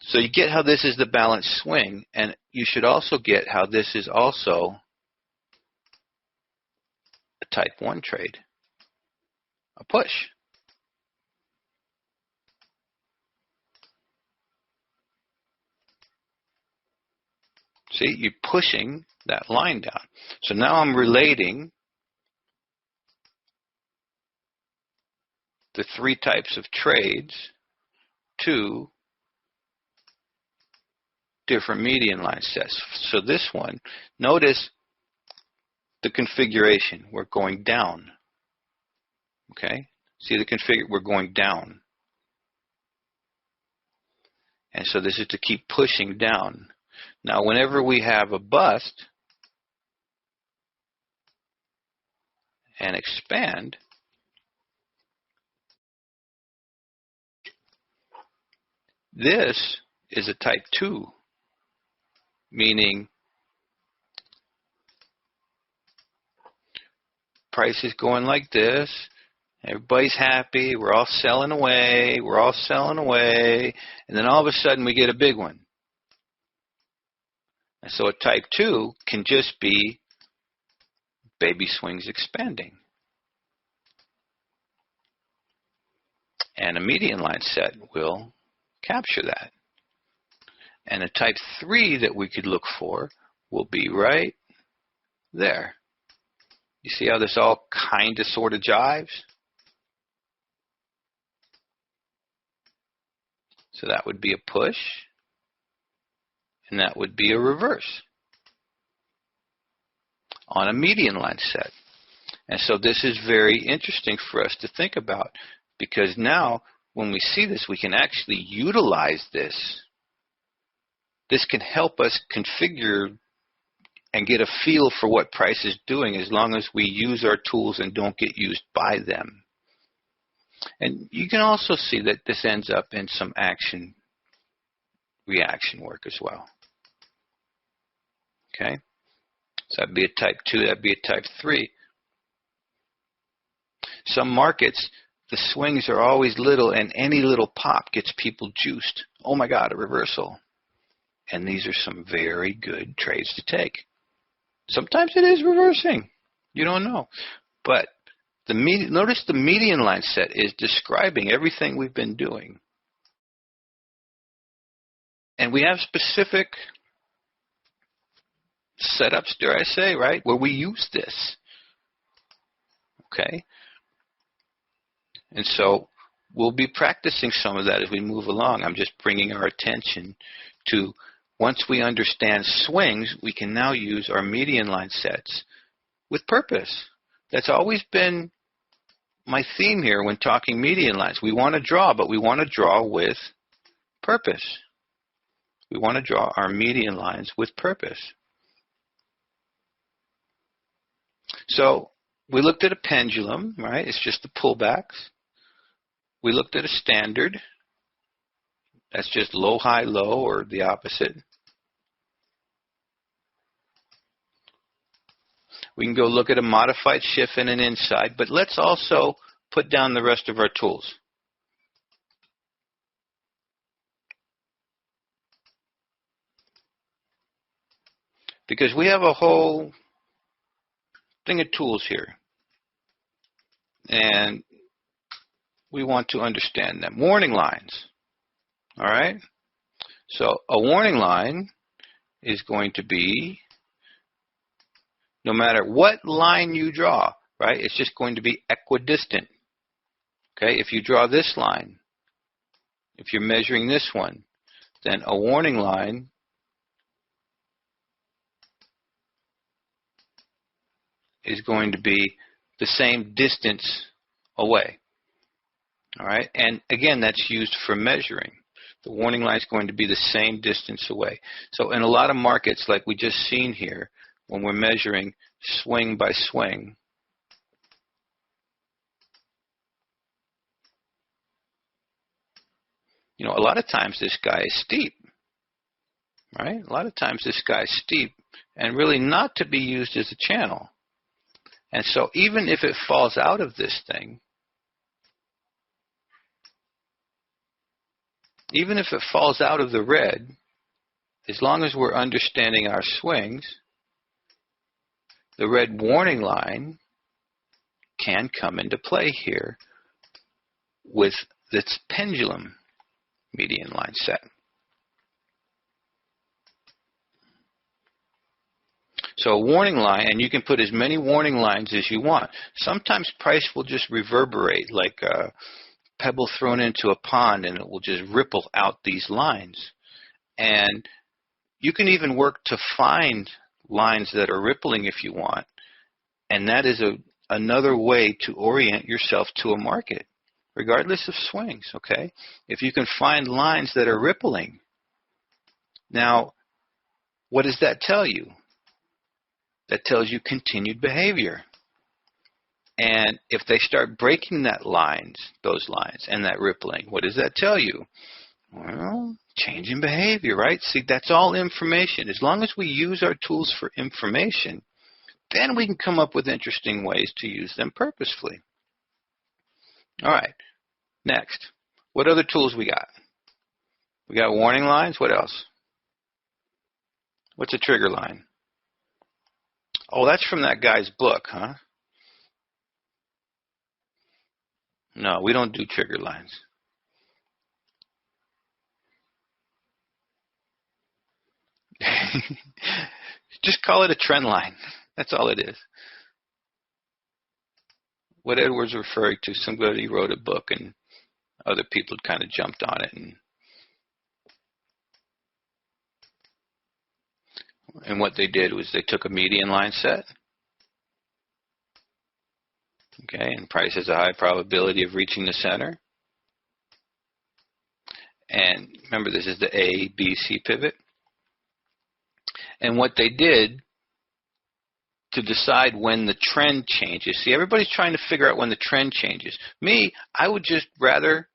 So you get how this is the balanced swing, and you should also get how this is also a type 1 trade, a push. See, you're pushing that line down. So now I'm relating the 3 types of trades to different median line sets. So this one, notice the configuration. We're going down. Okay? See the configure? We're going down. And so this is to keep pushing down. Now, whenever we have a bust and expand, this is a type 2, meaning price is going like this. Everybody's happy. We're all selling away. We're all selling away. And then all of a sudden we get a big one. And so a type 2 can just be baby swings expanding. And a median line set will capture that. And a type 3 that we could look for will be right there. You see how this all kind of sort of jives? So that would be a push, and that would be a reverse on a median line set. And so this is very interesting for us to think about, because now when we see this, we can actually utilize this. This can help us configure and get a feel for what price is doing, as long as we use our tools and don't get used by them. And you can also see that this ends up in some action reaction work as well. Okay? So that'd be a type 2, that'd be a type 3. Some markets, the swings are always little, and any little pop gets people juiced. Oh my God, a reversal. And these are some very good trades to take. Sometimes it is reversing. You don't know. But notice the median line set is describing everything we've been doing. And we have specific setups, dare I say, right, where we use this. Okay? And so we'll be practicing some of that as we move along. I'm just bringing our attention to, once we understand swings, we can now use our median line sets with purpose. That's always been my theme here when talking median lines. We want to draw, but we want to draw with purpose. We want to draw our median lines with purpose. So we looked at a pendulum, right? It's just the pullbacks. We looked at a standard. That's just low, high, low, or the opposite. We can go look at a modified shift and an inside, but let's also put down the rest of our tools. Because we have a whole thing of tools here. And we want to understand them. Warning lines. All right? So a warning line is going to be, no matter what line you draw, right? It's just going to be equidistant. Okay, if you draw this line, if you're measuring this one, then a warning line is going to be the same distance away. All right, and again, that's used for measuring. The warning line is going to be the same distance away. So in a lot of markets, like we just seen here, when we're measuring swing by swing, you know, a lot of times this guy is steep, right? A lot of times this guy is steep and really not to be used as a channel. And so even if it falls out of this thing, even if it falls out of the red, as long as we're understanding our swings, the red warning line can come into play here with this pendulum median line set. So a warning line, and you can put as many warning lines as you want. Sometimes price will just reverberate like a pebble thrown into a pond, and it will just ripple out these lines. And you can even work to find lines that are rippling if you want, and that is another way to orient yourself to a market, regardless of swings, okay? If you can find lines that are rippling, now, what does that tell you? That tells you continued behavior. And if they start breaking those lines, and that rippling, what does that tell you? Well, change in behavior, right? See, that's all information. As long as we use our tools for information, then we can come up with interesting ways to use them purposefully. All right, next. What other tools we got? We got warning lines. What else? What's a trigger line? Oh, that's from that guy's book, huh? No, we don't do trigger lines. Just call it a trend line. That's all it is. What Edward's referring to, somebody wrote a book and other people kind of jumped on it. And what they did was they took a median line set. Okay, and price has a high probability of reaching the center. And remember, this is the A, B, C pivot. And what they did to decide when the trend changes. See, everybody's trying to figure out when the trend changes. Me, I would just rather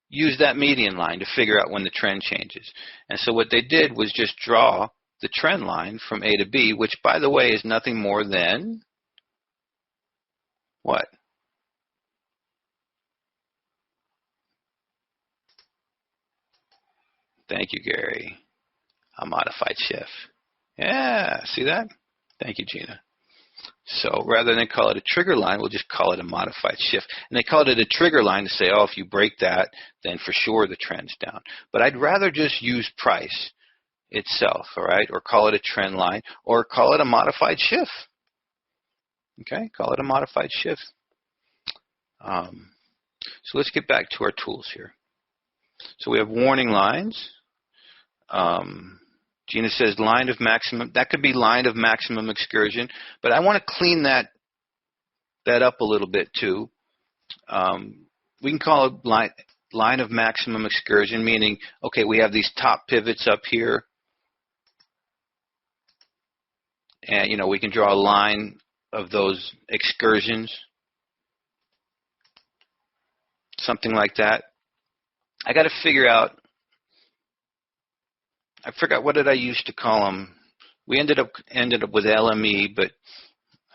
use that median line to figure out when the trend changes. And so what they did was just draw the trend line from A to B, which, by the way, is nothing more than what? Thank you, Gary. A modified shift. Yeah, see that? Thank you, Gina. So rather than call it a trigger line, we'll just call it a modified shift. And they called it a trigger line to say, oh, if you break that, then for sure the trend's down. But I'd rather just use price itself, all right? Or call it a trend line, or call it a modified shift. Okay, call it a modified shift. So let's get back to our tools here. So we have warning lines. Gina says line of maximum. That could be line of maximum excursion, but I want to clean that up a little bit too. We can call it line of maximum excursion, meaning, okay, we have these top pivots up here, and you know we can draw a line of those excursions, something like that. I got to figure out. I forgot, what did I used to call them? We ended up with LME, but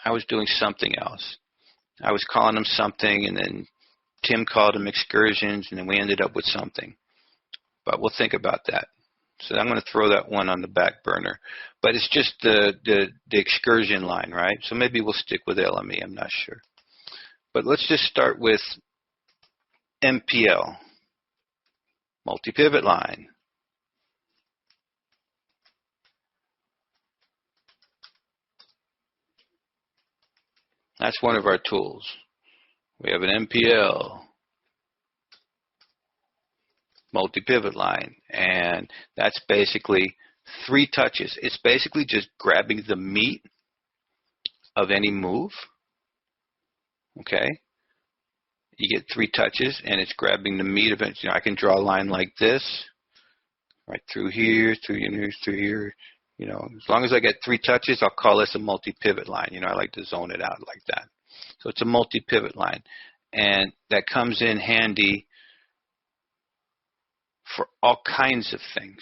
I was doing something else. I was calling them something, and then Tim called them excursions, and then we ended up with something. But we'll think about that. So I'm going to throw that one on the back burner. But it's just the excursion line, right? So maybe we'll stick with LME. I'm not sure. But let's just start with MPL, multi-pivot line. That's one of our tools. We have an MPL, multi-pivot line, and that's basically 3 touches. It's basically just grabbing the meat of any move. Okay? You get 3 touches, and it's grabbing the meat of it. You know, I can draw a line like this, right through here, through here, through here. You know, as long as I get 3 touches, I'll call this a multi-pivot line. You know, I like to zone it out like that. So it's a multi-pivot line, and that comes in handy for all kinds of things.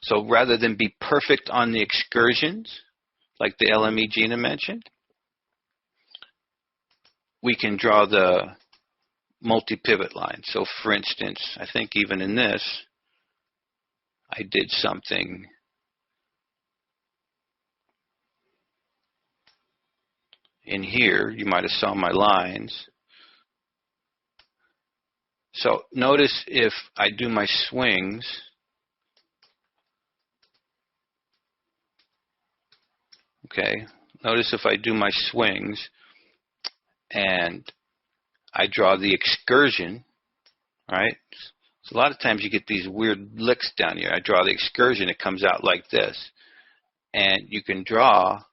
So rather than be perfect on the excursions, like the LME Gina mentioned, we can draw the multi-pivot line. So for instance, I think even in this, I did something in here. You might have saw my lines. So notice if I do my swings, okay, notice if I do my swings and I draw the excursion, right? So a lot of times you get these weird licks down here. I draw the excursion, it comes out like this. And you can draw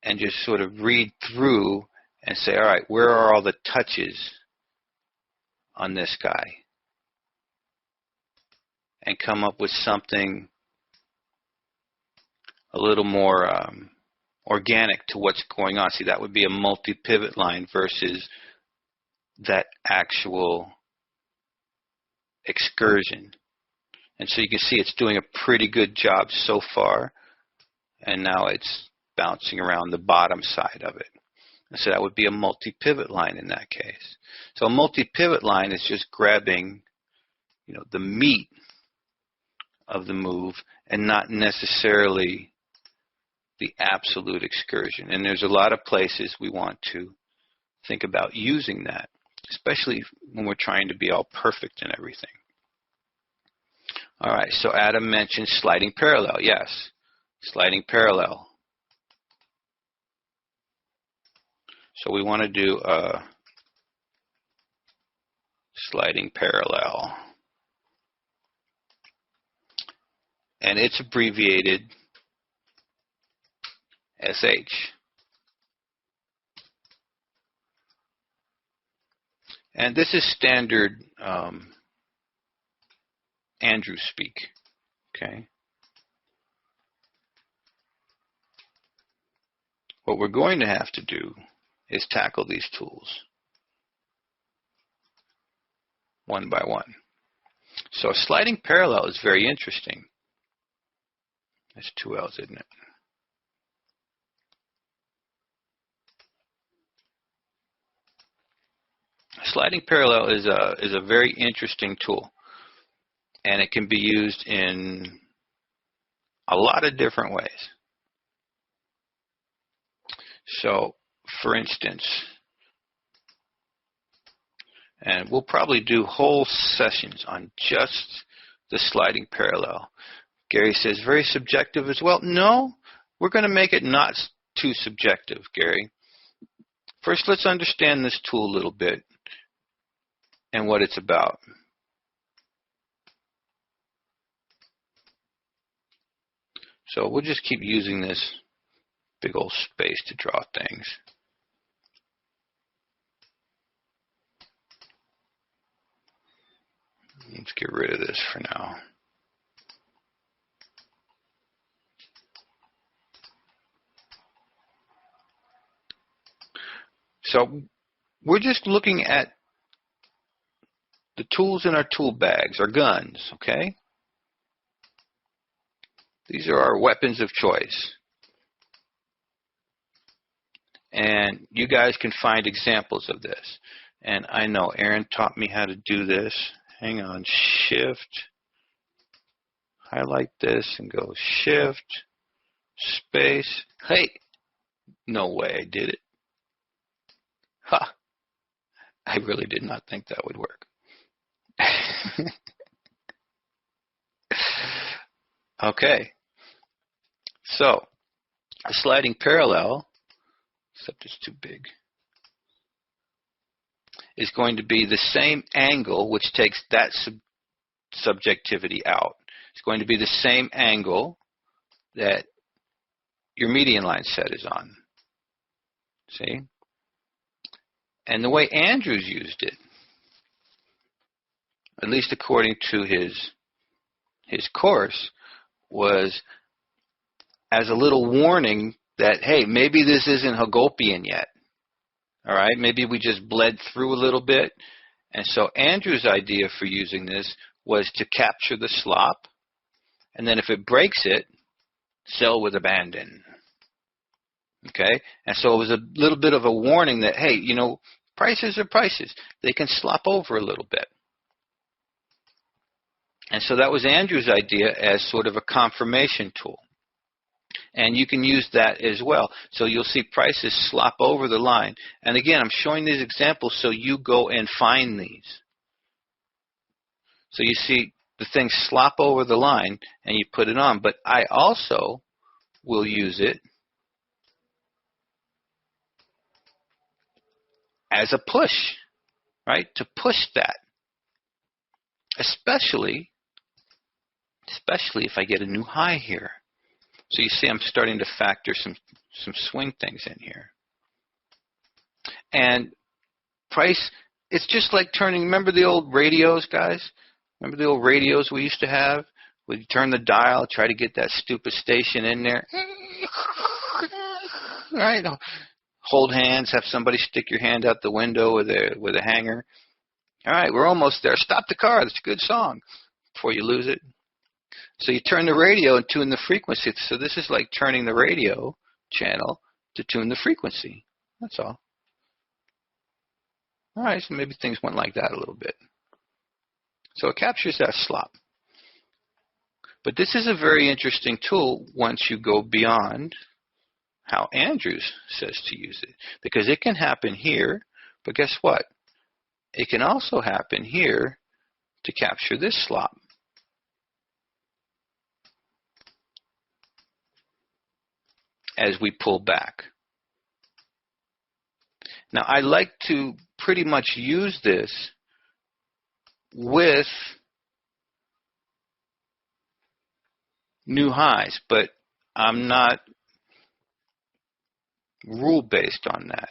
and just sort of read through and say, all right, where are all the touches on this guy? And come up with something a little more organic to what's going on. See, that would be a multi-pivot line versus that actual excursion. And so you can see it's doing a pretty good job so far. And now it's bouncing around the bottom side of it. And so that would be a multi-pivot line in that case. So a multi-pivot line is just grabbing, you know, the meat of the move and not necessarily the absolute excursion. And there's a lot of places we want to think about using that, especially when we're trying to be all perfect and everything. All right, so Adam mentioned sliding parallel. Yes, sliding parallel. So we want to do a sliding parallel. And it's abbreviated SH. And this is standard Andrew speak. Okay. What we're going to have to do is tackle these tools one by one. So a sliding parallel is very interesting. That's 2 L's, isn't it? Sliding parallel is a very interesting tool, and it can be used in a lot of different ways. So, for instance, and we'll probably do whole sessions on just the sliding parallel. Gary says, very subjective as well. No, we're going to make it not too subjective, Gary. First, let's understand this tool a little bit and what it's about. So we'll just keep using this big old space to draw things. Let's get rid of this for now. So we're just looking at the tools in our tool bags, our guns, okay? These are our weapons of choice. And you guys can find examples of this. And I know Aaron taught me how to do this. Hang on, Shift, highlight this and go Shift, space. Hey, no way I did it. Ha! I really did not think that would work. Okay. So, a sliding parallel except it's too big, is going to be the same angle, which takes that subjectivity out. It's going to be the same angle that your median line set is on. See? And the way Andrews used it, at least according to his course, was as a little warning that, hey, maybe this isn't Hagopian yet. All right, maybe we just bled through a little bit. And so Andrew's idea for using this was to capture the slop, and then if it breaks it, sell with abandon. Okay, and so it was a little bit of a warning that, hey, you know, prices are prices. They can slop over a little bit. And so that was Andrew's idea as sort of a confirmation tool. And you can use that as well. So you'll see prices slop over the line. And again, I'm showing these examples so you go and find these. So you see the thing slop over the line and you put it on. But I also will use it as a push, right? To push that. Especially if I get a new high here. So you see I'm starting to factor some swing things in here. And price, it's just like turning, remember the old radios, guys? Remember the old radios we used to have? We'd turn the dial, try to get that stupid station in there. Right? Hold hands, have somebody stick your hand out the window with a hanger. All right, we're almost there. Stop the car. That's a good song before you lose it. So you turn the radio and tune the frequency. So this is like turning the radio channel to tune the frequency. That's all. All right, so maybe things went like that a little bit. So it captures that slop. But this is a very interesting tool once you go beyond how Andrews says to use it. Because it can happen here, but guess what? It can also happen here to capture this slop. As we pull back. Now, I like to pretty much use this with new highs, but I'm not rule-based on that.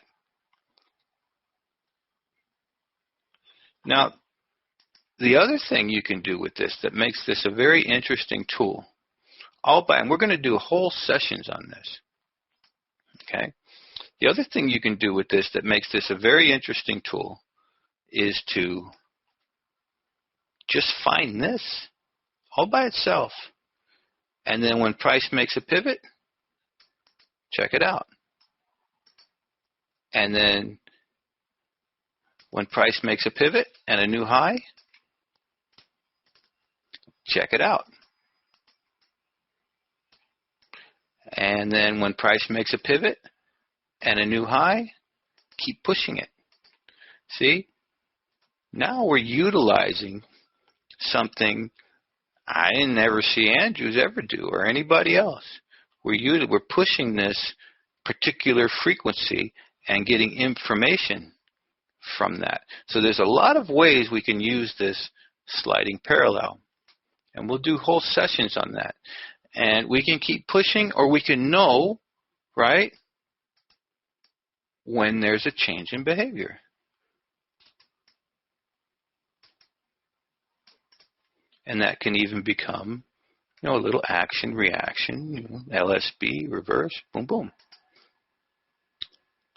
Now, the other thing you can do with this that makes this a very interesting tool, and we're going to do whole sessions on this. Okay. The other thing you can do with this that makes this a very interesting tool is to just find this all by itself. And then when price makes a pivot, check it out. And then when price makes a pivot and a new high, check it out. And then when price makes a pivot and a new high, keep pushing it. See? Now we're utilizing something I never see Andrews ever do or anybody else. We're pushing this particular frequency and getting information from that. So there's a lot of ways we can use this sliding parallel. And we'll do whole sessions on that. And we can keep pushing, or we can know, right, when there's a change in behavior. And that can even become, you know, a little action, reaction, you know, LSB, reverse, boom, boom.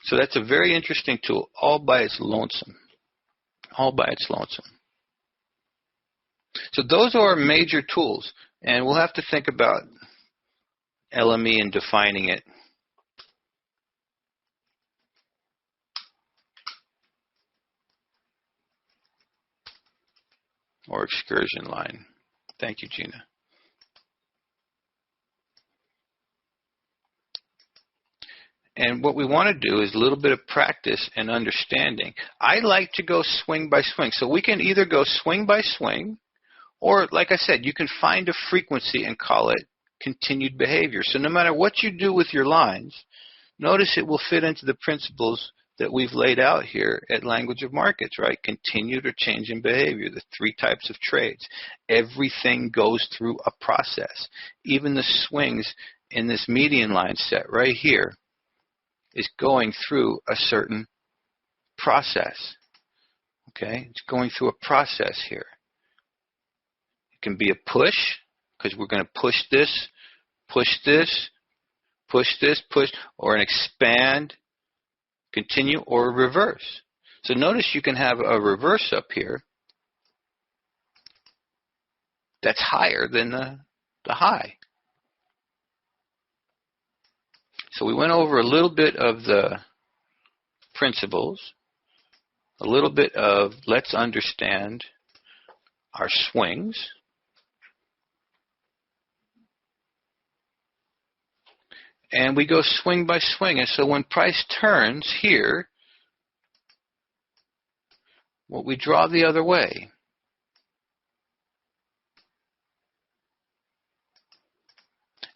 So that's a very interesting tool, all by its lonesome. All by its lonesome. So those are our major tools. And we'll have to think about LME and defining it. Or excursion line. Thank you, Gina. And what we want to do is a little bit of practice and understanding. I like to go swing by swing. So we can either go swing by swing, or, like I said, you can find a frequency and call it continued behavior. So no matter what you do with your lines, notice it will fit into the principles that we've laid out here at Language of Markets, right? Continued or changing behavior, the 3 types of trades. Everything goes through a process. Even the swings in this median line set right here is going through a certain process. Okay? It's going through a process here. It can be a push, because we're going to push this, push this, push this, push, or an expand, continue, or a reverse. So notice you can have a reverse up here that's higher than the high. So we went over a little bit of the principles, a little bit of let's understand our swings. And we go swing by swing. And so when price turns here, well, we draw the other way.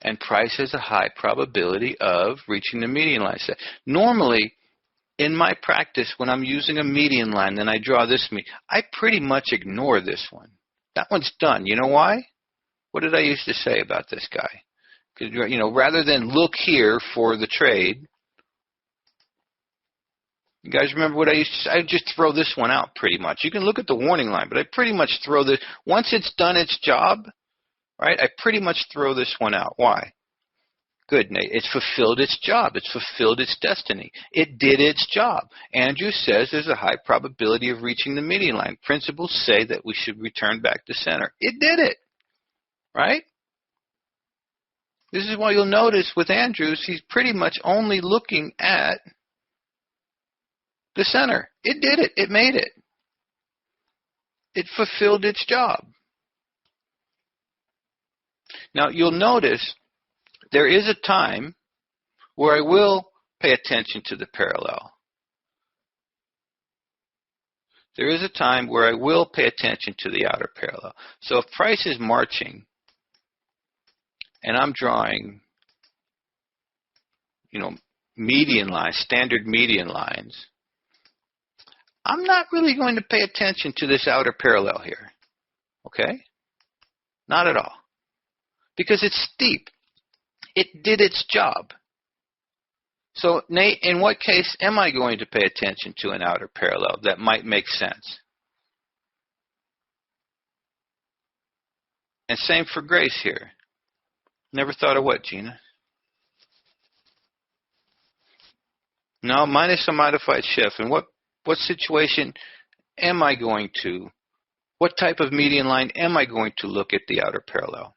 And price has a high probability of reaching the median line set. Normally, in my practice, when I'm using a median line, then I draw this I pretty much ignore this one. That one's done. You know why? What did I used to say about this guy? Because, you know, rather than look here for the trade, you guys remember what I used to say? I just throw this one out pretty much. You can look at the warning line, but I pretty much throw this. Once it's done its job, right, I pretty much throw this one out. Why? Good, Nate. It's fulfilled its job. It's fulfilled its destiny. It did its job. Andrew says there's a high probability of reaching the median line. Principles say that we should return back to center. It did it, right? This is why you'll notice with Andrews, he's pretty much only looking at the center. It did it. It made it. It fulfilled its job. Now, you'll notice there is a time where I will pay attention to the parallel. There is a time where I will pay attention to the outer parallel. So if price is marching, and I'm drawing, you know, median lines, standard median lines, I'm not really going to pay attention to this outer parallel here, okay? Not at all. Because it's steep. It did its job. So, Nate, in what case am I going to pay attention to an outer parallel that might make sense? And same for Grace here. Never thought of what, Gina? No, minus a modified shift. And what situation am I going to, what type of median line am I going to look at the outer parallel?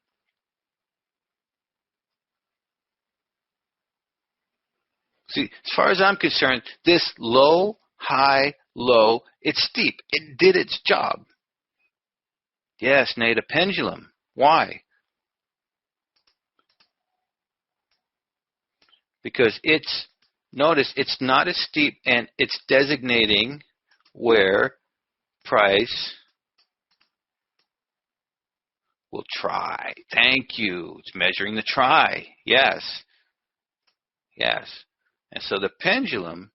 See, as far as I'm concerned, this low, high, low, it's steep. It did its job. Yes, Nate, a pendulum. Why? Because it's, notice, it's not as steep, and it's designating where price will try. Thank you. It's measuring the try. Yes. Yes. And so the pendulum,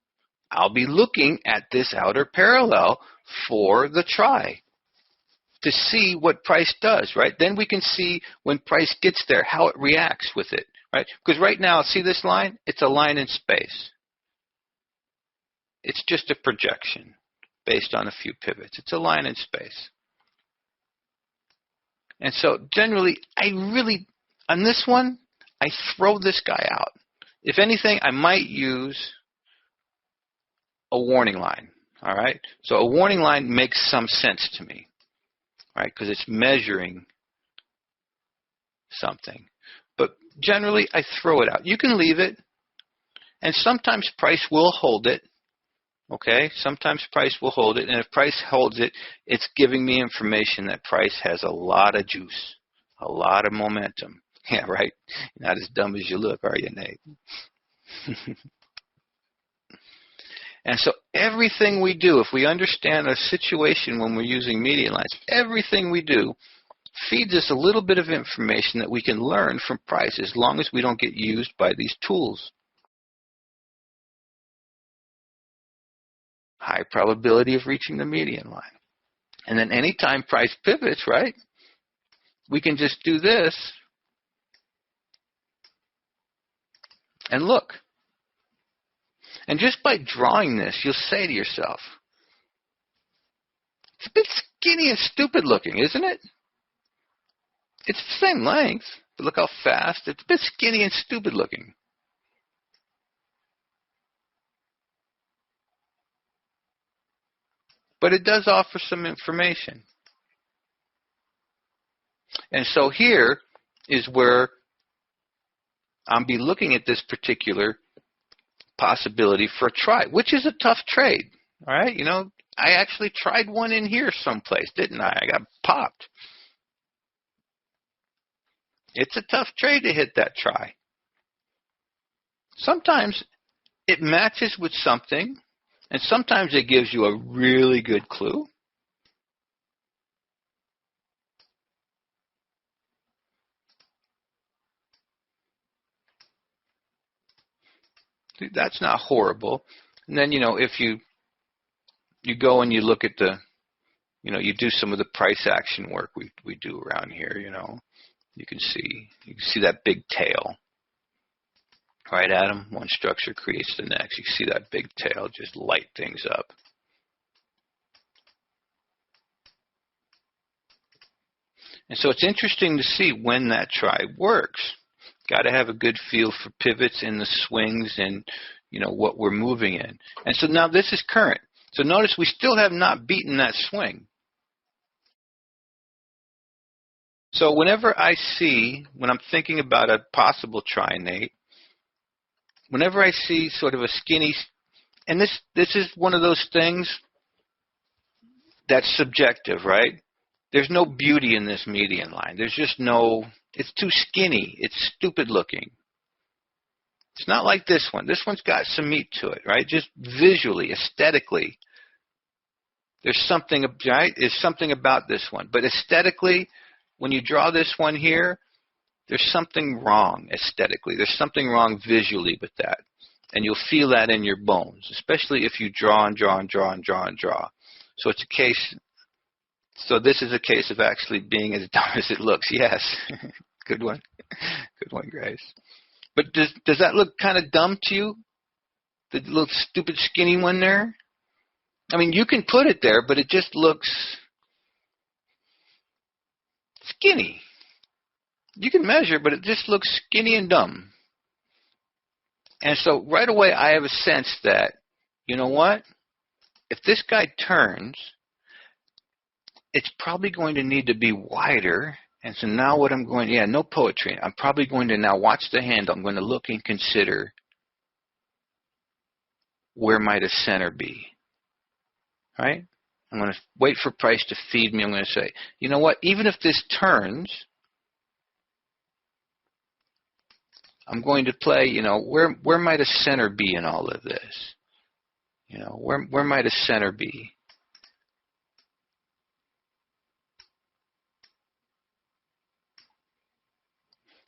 I'll be looking at this outer parallel for the try to see what price does, right? Then we can see when price gets there, how it reacts with it, right? Because right now, see this line? It's a line in space. It's just a projection based on a few pivots. It's a line in space. And so generally, on this one, I throw this guy out. If anything, I might use a warning line, all right? So a warning line makes some sense to me, right? Because it's measuring something. But generally, I throw it out. You can leave it, and sometimes price will hold it, okay? Sometimes price will hold it, and if price holds it, it's giving me information that price has a lot of juice, a lot of momentum. Yeah, right? You're not as dumb as you look, are you, Nate? And so everything we do, if we understand a situation when we're using median lines, everything we do feeds us a little bit of information that we can learn from price as long as we don't get used by these tools. high probability of reaching the median line. And then anytime price pivots, right, we can just do this and look. And just by drawing this, you'll say to yourself, it's a bit skinny and stupid looking, isn't it? It's the same length, but look how fast. It's a bit skinny and stupid looking. But it does offer some information. And so here is where I'll be looking at this particular possibility for a try, which is a tough trade. All right, you know, I actually tried one in here someplace, didn't I? I got popped. It's a tough trade to hit that try. Sometimes it matches with something, and sometimes it gives you a really good clue. That's not horrible. And then, you know, if you go and you look at the, you know, you do some of the price action work we do around here, you know, you can see that big tail. Right, Adam? One structure creates the next. You see that big tail just light things up. And so it's interesting to see when that try works. Got to have a good feel for pivots in the swings and, you know, what we're moving in. And so now this is current. So notice we still have not beaten that swing. So whenever I see, when I'm thinking about a possible try, Nate, whenever I see sort of a skinny, and this is one of those things that's subjective, right? There's no beauty in this median line. There's just no, it's too skinny. It's stupid looking. It's not like this one. This one's got some meat to it, right? Just visually, aesthetically, there's something, right? There's something about this one. But aesthetically, when you draw this one here, there's something wrong aesthetically. There's something wrong visually with that. And you'll feel that in your bones, especially if you draw and draw and draw and draw and draw. So it's a case, so this is a case of actually being as dumb as it looks. Yes. Good one. Good one, Grace. But does that look kind of dumb to you? The little stupid skinny one there? I mean, you can put it there, but it just looks skinny. You can measure, but it just looks skinny and dumb. And so right away I have a sense that, you know what? If this guy turns, it's probably going to need to be wider. And so now what I'm going, yeah, no poetry. I'm probably going to now watch the handle. I'm going to look and consider where might a center be, right? I'm going to wait for price to feed me. I'm going to say, you know what? Even if this turns, I'm going to play, you know, where might a center be in all of this? You know, where might a center be?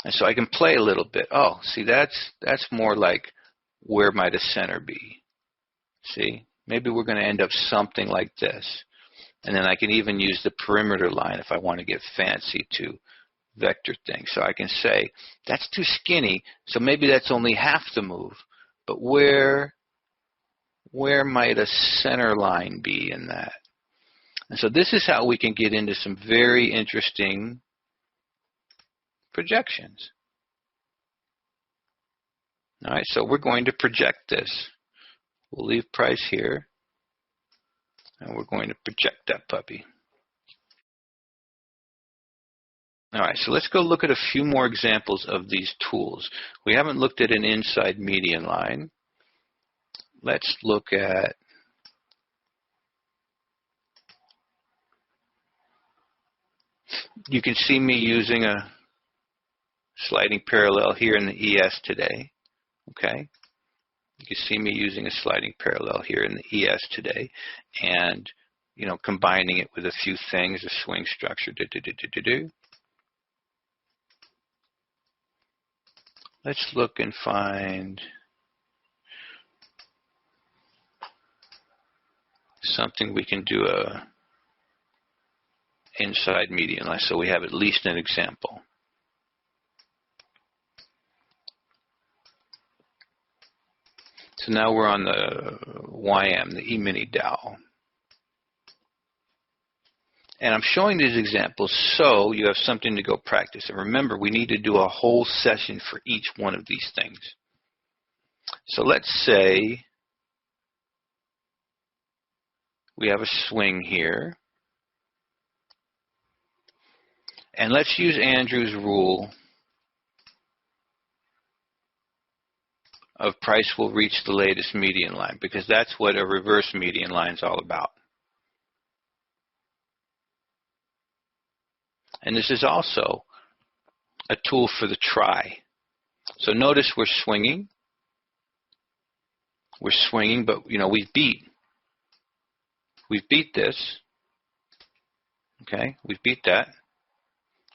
And so I can play a little bit. Oh, see, that's more like where might a center be? See? Maybe we're going to end up something like this. And then I can even use the perimeter line if I want to get fancy to vector things. So I can say, that's too skinny, so maybe that's only half the move. But where might a center line be in that? And so this is how we can get into some very interesting projections. All right, so we're going to project this. We'll leave price here, and we're going to project that puppy. All right, so let's go look at a few more examples of these tools. We haven't looked at an inside median line. Let's look at you can see me using a sliding parallel here in the ES today. Okay, you can see me using a sliding parallel here in the ES today, and you know, combining it with a few things, a swing structure. Let's look and find. something we can do a inside median line, so we have at least an example. So now we're on the YM, the E-mini dowel. And I'm showing these examples so you have something to go practice. And remember, we need to do a whole session for each one of these things. So let's say we have a swing here. And let's use Andrew's rule of price will reach the latest median line, because that's what a reverse median line is all about. And this is also a tool for the try. So notice we're swinging. We're swinging, but we've beat this. Okay, we've beat that.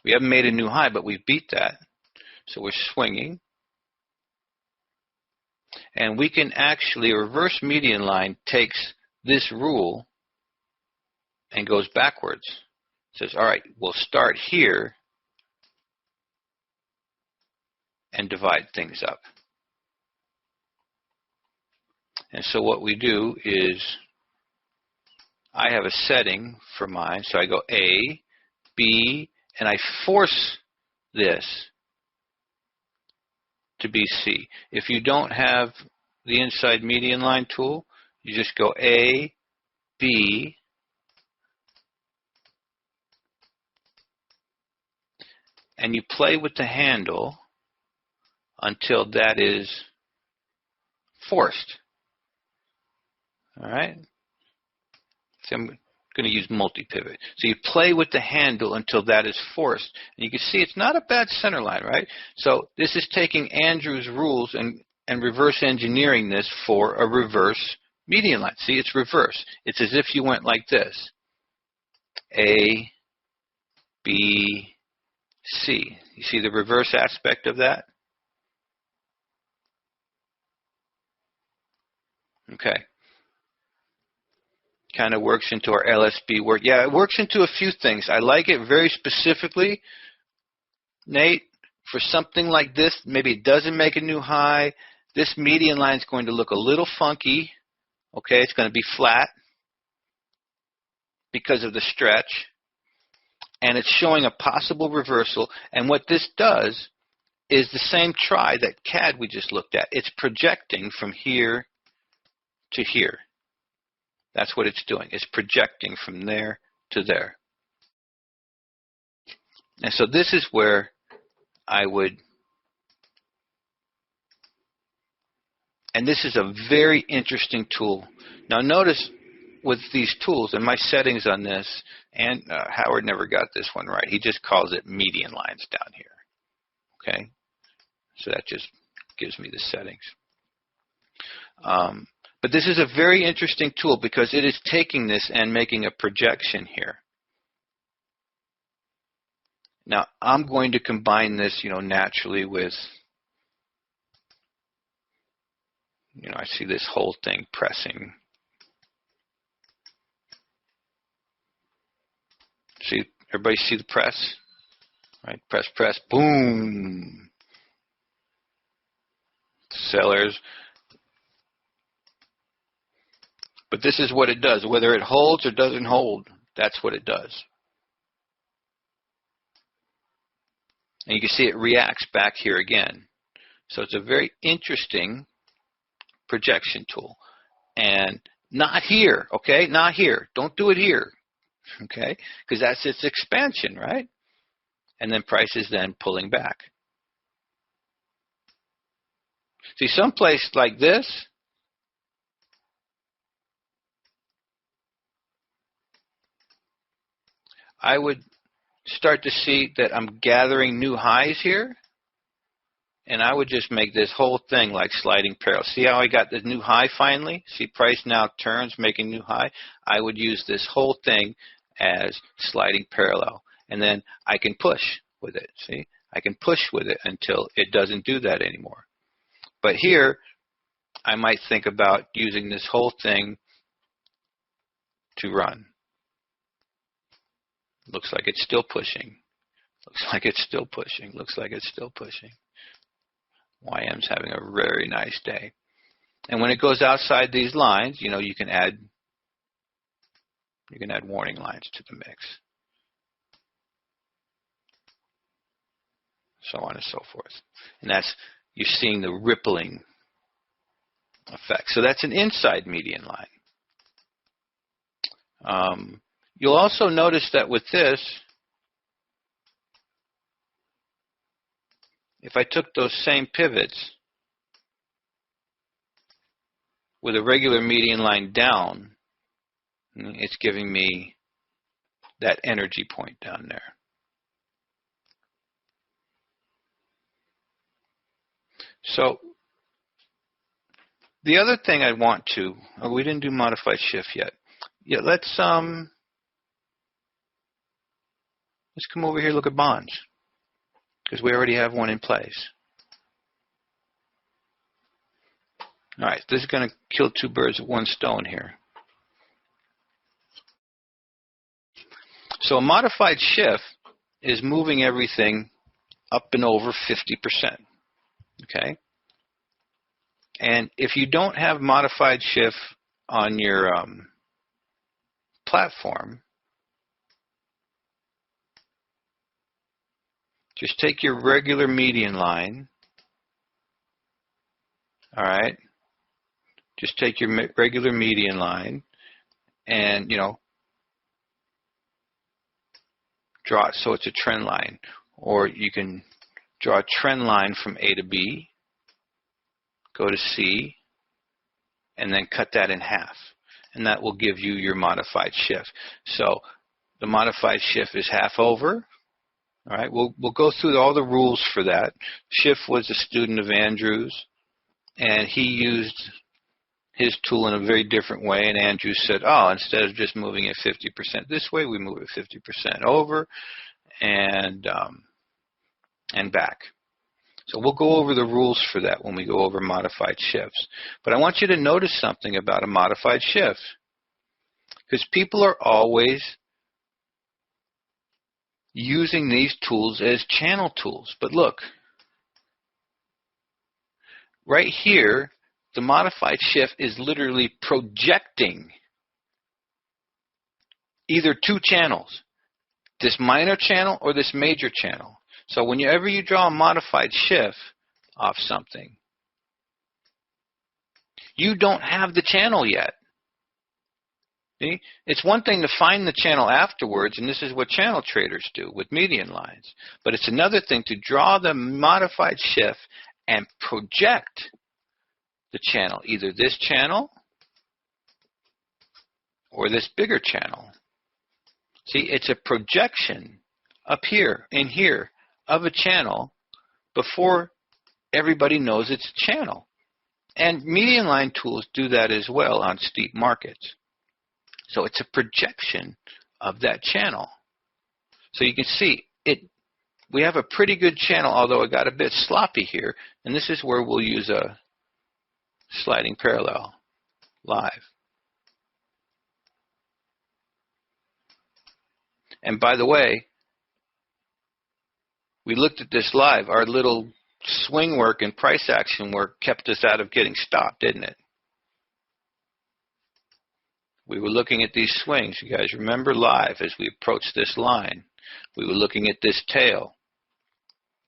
We haven't made a new high, but we've beat that. So we're swinging. And we can actually, a reverse median line takes this rule and goes backwards. It says, all right, we'll start here and divide things up. And so what we do is, I have a setting for mine. So I go A, B, and I force this to be C. If you don't have the inside median line tool, you just go A, B, and you play with the handle until that is forced. All right? So I'm going to use multi-pivot. So you play with the handle until that is forced. And you can see it's not a bad center line, right? So this is taking Andrew's rules and reverse engineering this for a reverse median line. See, it's reverse. It's as if you went like this. A, B, C. You see the reverse aspect of that? Okay. Kind of works into our LSB work. Yeah, it works into a few things. I like it very specifically, Nate, for something like this. Maybe it doesn't make a new high. This median line is going to look a little funky. Okay, it's going to be flat because of the stretch. And it's showing a possible reversal. And what this does is the same try that CAD we just looked at. It's projecting from here to here. That's what it's doing. It's projecting from there to there. And so this is where I would, and this is a very interesting tool. Now notice with these tools and my settings on this, and Howard never got this one right. He just calls it median lines down here. Okay? So that just gives me the settings. But this is a very interesting tool because it is taking this and making a projection here. Now, I'm going to combine this, naturally with, I see this whole thing pressing. See, everybody see the press? Right? Press, press, boom. Sellers. But this is what it does. Whether it holds or doesn't hold, that's what it does. And you can see it reacts back here again. So it's a very interesting projection tool. And not here, okay? Not here. Don't do it here, okay? Because that's its expansion, right? And then price is then pulling back. See, someplace like this, I would start to see that I'm gathering new highs here, and I would just make this whole thing like sliding parallel. See how I got this new high finally? See, price now turns, making new high. I would use this whole thing as sliding parallel, and then I can push with it. See, I can push with it until it doesn't do that anymore. But here, I might think about using this whole thing to run. Looks like it's still pushing. Looks like it's still pushing. Looks like it's still pushing. YM's having a very nice day. And when it goes outside these lines, you know, you can add warning lines to the mix. So on and so forth. And that's, you're seeing the rippling effect. So that's an inside median line. You'll also notice that with this, if I took those same pivots with a regular median line down, it's giving me that energy point down there. So the other thing I want to, oh, we didn't do modified shift yet. Yeah, let's come over here, look at bonds, because we already have one in place. All right, this is going to kill two birds with one stone here. So a modified shift is moving everything up and over 50%. Okay? And if you don't have modified shift on your platform, just take your regular median line. All right? Just take your regular median line and, you know, draw it so it's a trend line. Or you can draw a trend line from A to B, go to C, and then cut that in half. And that will give you your modified shift. So the modified shift is half over. All right, we'll go through all the rules for that. Schiff was a student of Andrew's, and he used his tool in a very different way. And Andrew said, oh, instead of just moving it 50% this way, we move it 50% over and back. So we'll go over the rules for that when we go over modified shifts. But I want you to notice something about a modified shift, because people are always using these tools as channel tools. But look, right here, the modified shift is literally projecting either two channels, this minor channel or this major channel. So whenever you draw a modified shift off something, you don't have the channel yet. See? It's one thing to find the channel afterwards, and this is what channel traders do with median lines. But it's another thing to draw the modified shift and project the channel, either this channel or this bigger channel. See, it's a projection up here, in here, of a channel before everybody knows it's a channel. And median line tools do that as well on steep markets. So it's a projection of that channel. So you can see it. We have a pretty good channel, although it got a bit sloppy here. And this is where we'll use a sliding parallel live. And by the way, we looked at this live. Our little swing work and price action work kept us out of getting stopped, didn't it? We were looking at these swings. You guys remember live as we approached this line. We were looking at this tail.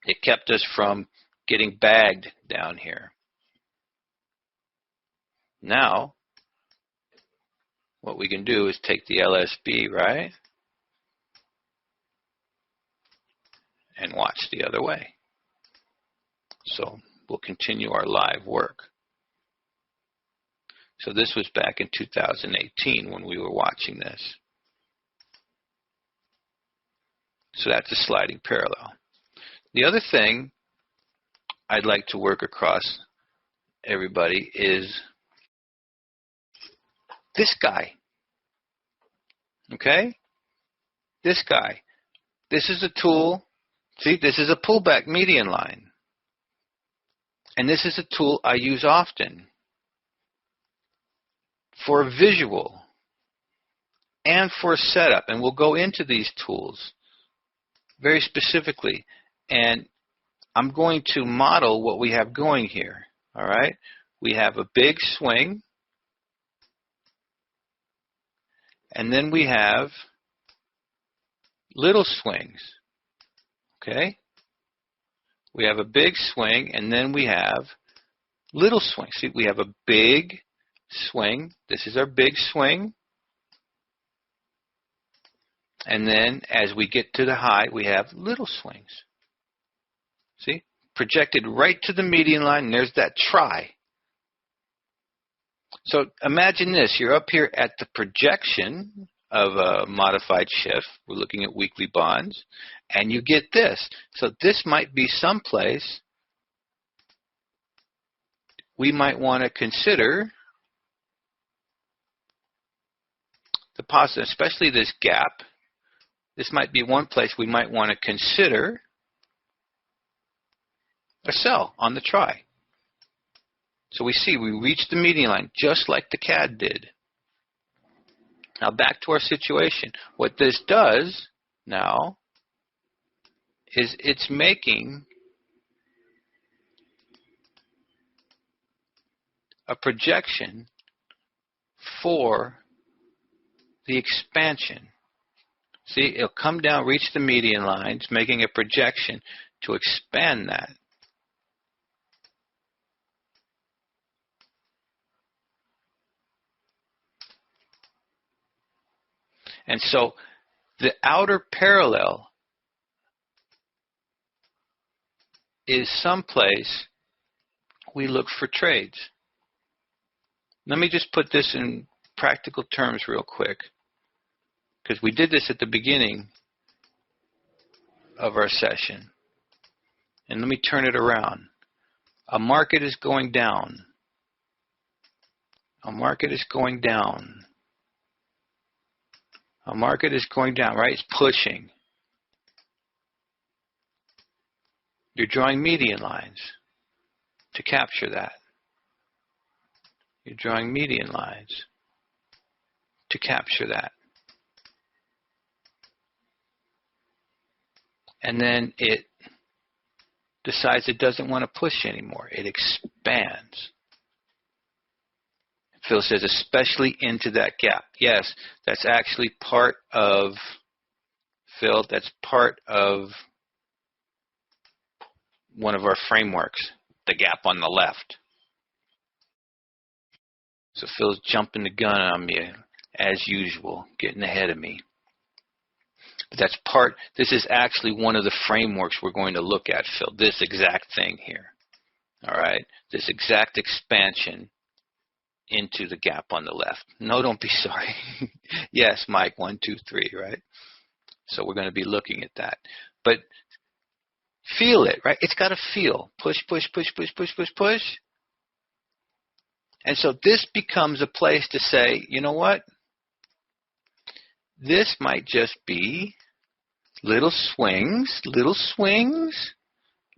It kept us from getting bagged down here. Now, what we can do is take the LSB, right? And watch the other way. So we'll continue our live work. So this was back in 2018 when we were watching this. So that's a sliding parallel. The other thing I'd like to work across everybody is this guy. Okay? This guy. This is a tool. See, this is a pullback median line. And this is a tool I use often for a visual. and for setup. And we'll go into these tools very specifically. And I'm going to model what we have going here. All right? We have a big swing, and then we have little swings. Okay? We have a big swing, and then we have little swings. See, we have a big swing. This is our big swing. And then as we get to the high, we have little swings. See? Projected right to the median line, and there's that try. So imagine this. You're up here at the projection of a modified shift. We're looking at weekly bonds. And you get this. So this might be someplace we might want to consider the positive, especially this gap. This might be one place we might want to consider a sell on the try. So we see we reached the median line just like the CAD did. Now back to our situation. What this does now is it's making a projection for the expansion. See, it'll come down, reach the median line. It's making a projection to expand that. And so the outer parallel is someplace we look for trades. Let me just put this in practical terms real quick, because we did this at the beginning of our session. And let me turn it around. A market is going down. A market is going down. A market is going down, right? It's pushing. You're drawing median lines to capture that. You're drawing median lines to capture that. And then it decides it doesn't want to push anymore. It expands. Phil says, especially into that gap. Yes, that's actually part of, Phil, that's part of one of our frameworks, the gap on the left. So Phil's jumping the gun on me, as usual, getting ahead of me. But that's part, this is actually one of the frameworks we're going to look at, Phil, this exact thing here. All right, this exact expansion into the gap on the left. No, don't be sorry. Yes, Mike, 1, 2, 3, right? So we're going to be looking at that. But feel it, right? It's got to feel. Push, push, push, push, push, push, push. And so this becomes a place to say, you know what? This might just be little swings,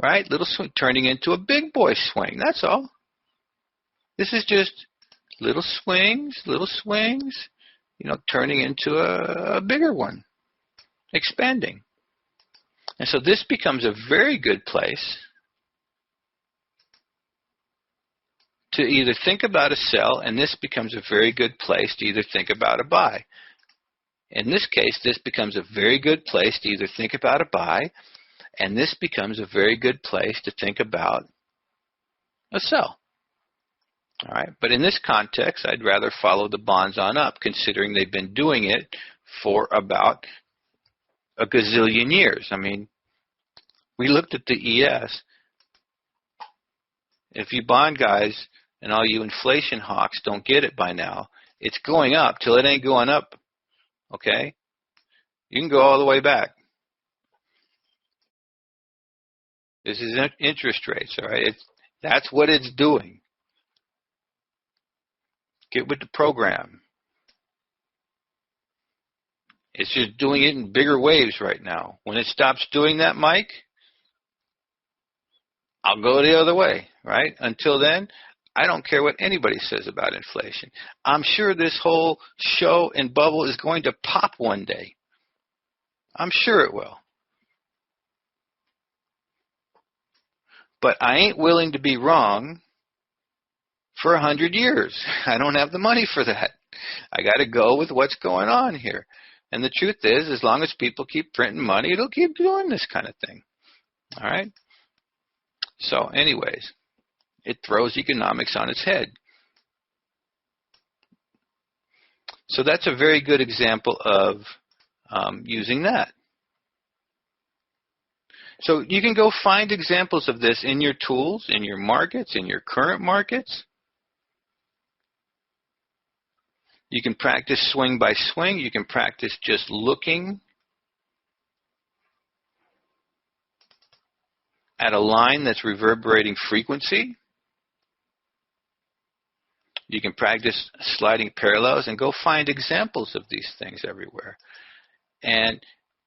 right? Little swing turning into a big boy swing. That's all. This is just little swings, you know, turning into a bigger one, expanding. And so this becomes a very good place to either think about a sell, and this becomes a very good place to either think about a buy. In this case, this becomes a very good place to either think about a buy, and this becomes a very good place to think about a sell. All right, but in this context, I'd rather follow the bonds on up, considering they've been doing it for about a gazillion years. I mean, we looked at the ES. If you bond guys and all you inflation hawks don't get it by now, it's going up till it ain't going up, okay? You can go all the way back. This is interest rates, all right? That's what it's doing. Get with the program. It's just doing it in bigger waves right now. When it stops doing that, Mike, I'll go the other way, right? Until then, I don't care what anybody says about inflation. I'm sure this whole show and bubble is going to pop one day. I'm sure it will. But I ain't willing to be wrong for 100 years. I don't have the money for that. I got to go with what's going on here. And the truth is, as long as people keep printing money, it'll keep doing this kind of thing. All right? So anyways, it throws economics on its head. So that's a very good example of using that. So you can go find examples of this in your tools, in your markets, in your current markets. You can practice swing by swing. You can practice just looking at a line that's reverberating frequency. You can practice sliding parallels and go find examples of these things everywhere. And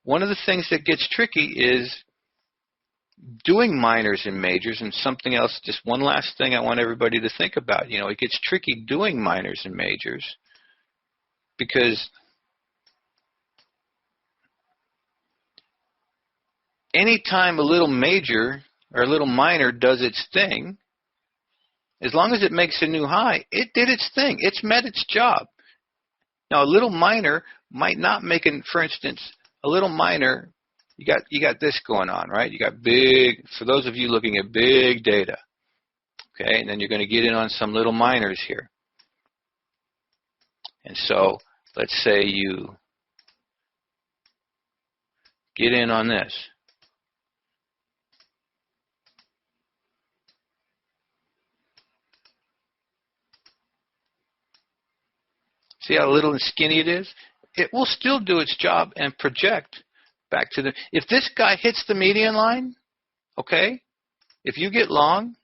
one of the things that gets tricky is doing minors and majors, and something else, just one last thing I want everybody to think about. You know, it gets tricky doing minors and majors because anytime a little major or a little minor does its thing, as long as it makes a new high, it did its thing. It's met its job. Now, a little minor might not make it, for instance, a little minor, you got this going on, right? You got big, for those of you looking at big data, okay, and then you're going to get in on some little minors here. And so let's say you get in on this. See how little and skinny it is? It will still do its job and project back to the... If this guy hits the median line, okay, if you get long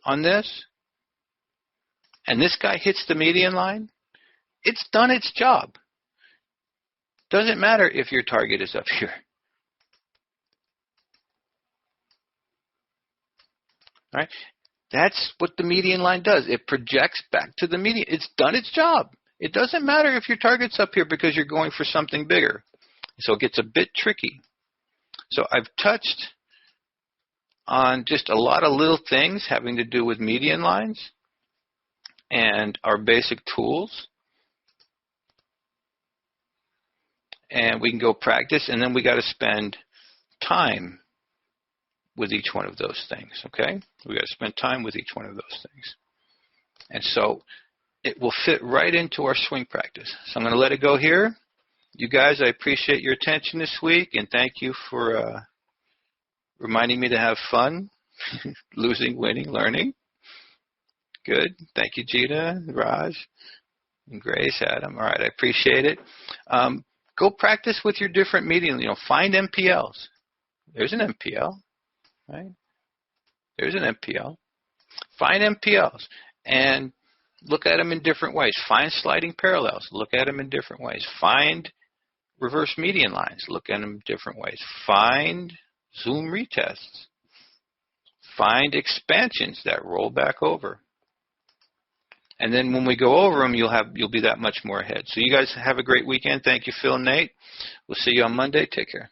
on this, and this guy hits the median line, it's done its job. Doesn't matter if your target is up here. All right? That's what the median line does. It projects back to the median. It's done its job. It doesn't matter if your target's up here because you're going for something bigger. So it gets a bit tricky. So I've touched on just a lot of little things having to do with median lines and our basic tools. And we can go practice, and then we got to spend time with each one of those things, okay? We got to spend time with each one of those things. And so it will fit right into our swing practice. So I'm going to let it go here. You guys, I appreciate your attention this week, and thank you for reminding me to have fun, losing, winning, learning. Good. Thank you, Gita, Raj, and Grace, Adam. All right, I appreciate it. Go practice with your different mediums. You know, find MPLs. There's an MPL, right? There's an MPL. Find MPLs and look at them in different ways. Find sliding parallels. Look at them in different ways. Find reverse median lines. Look at them in different ways. Find zoom retests. Find expansions that roll back over. And then when we go over them, you'll be that much more ahead. So you guys have a great weekend. Thank you, Phil and Nate. We'll see you on Monday. Take care.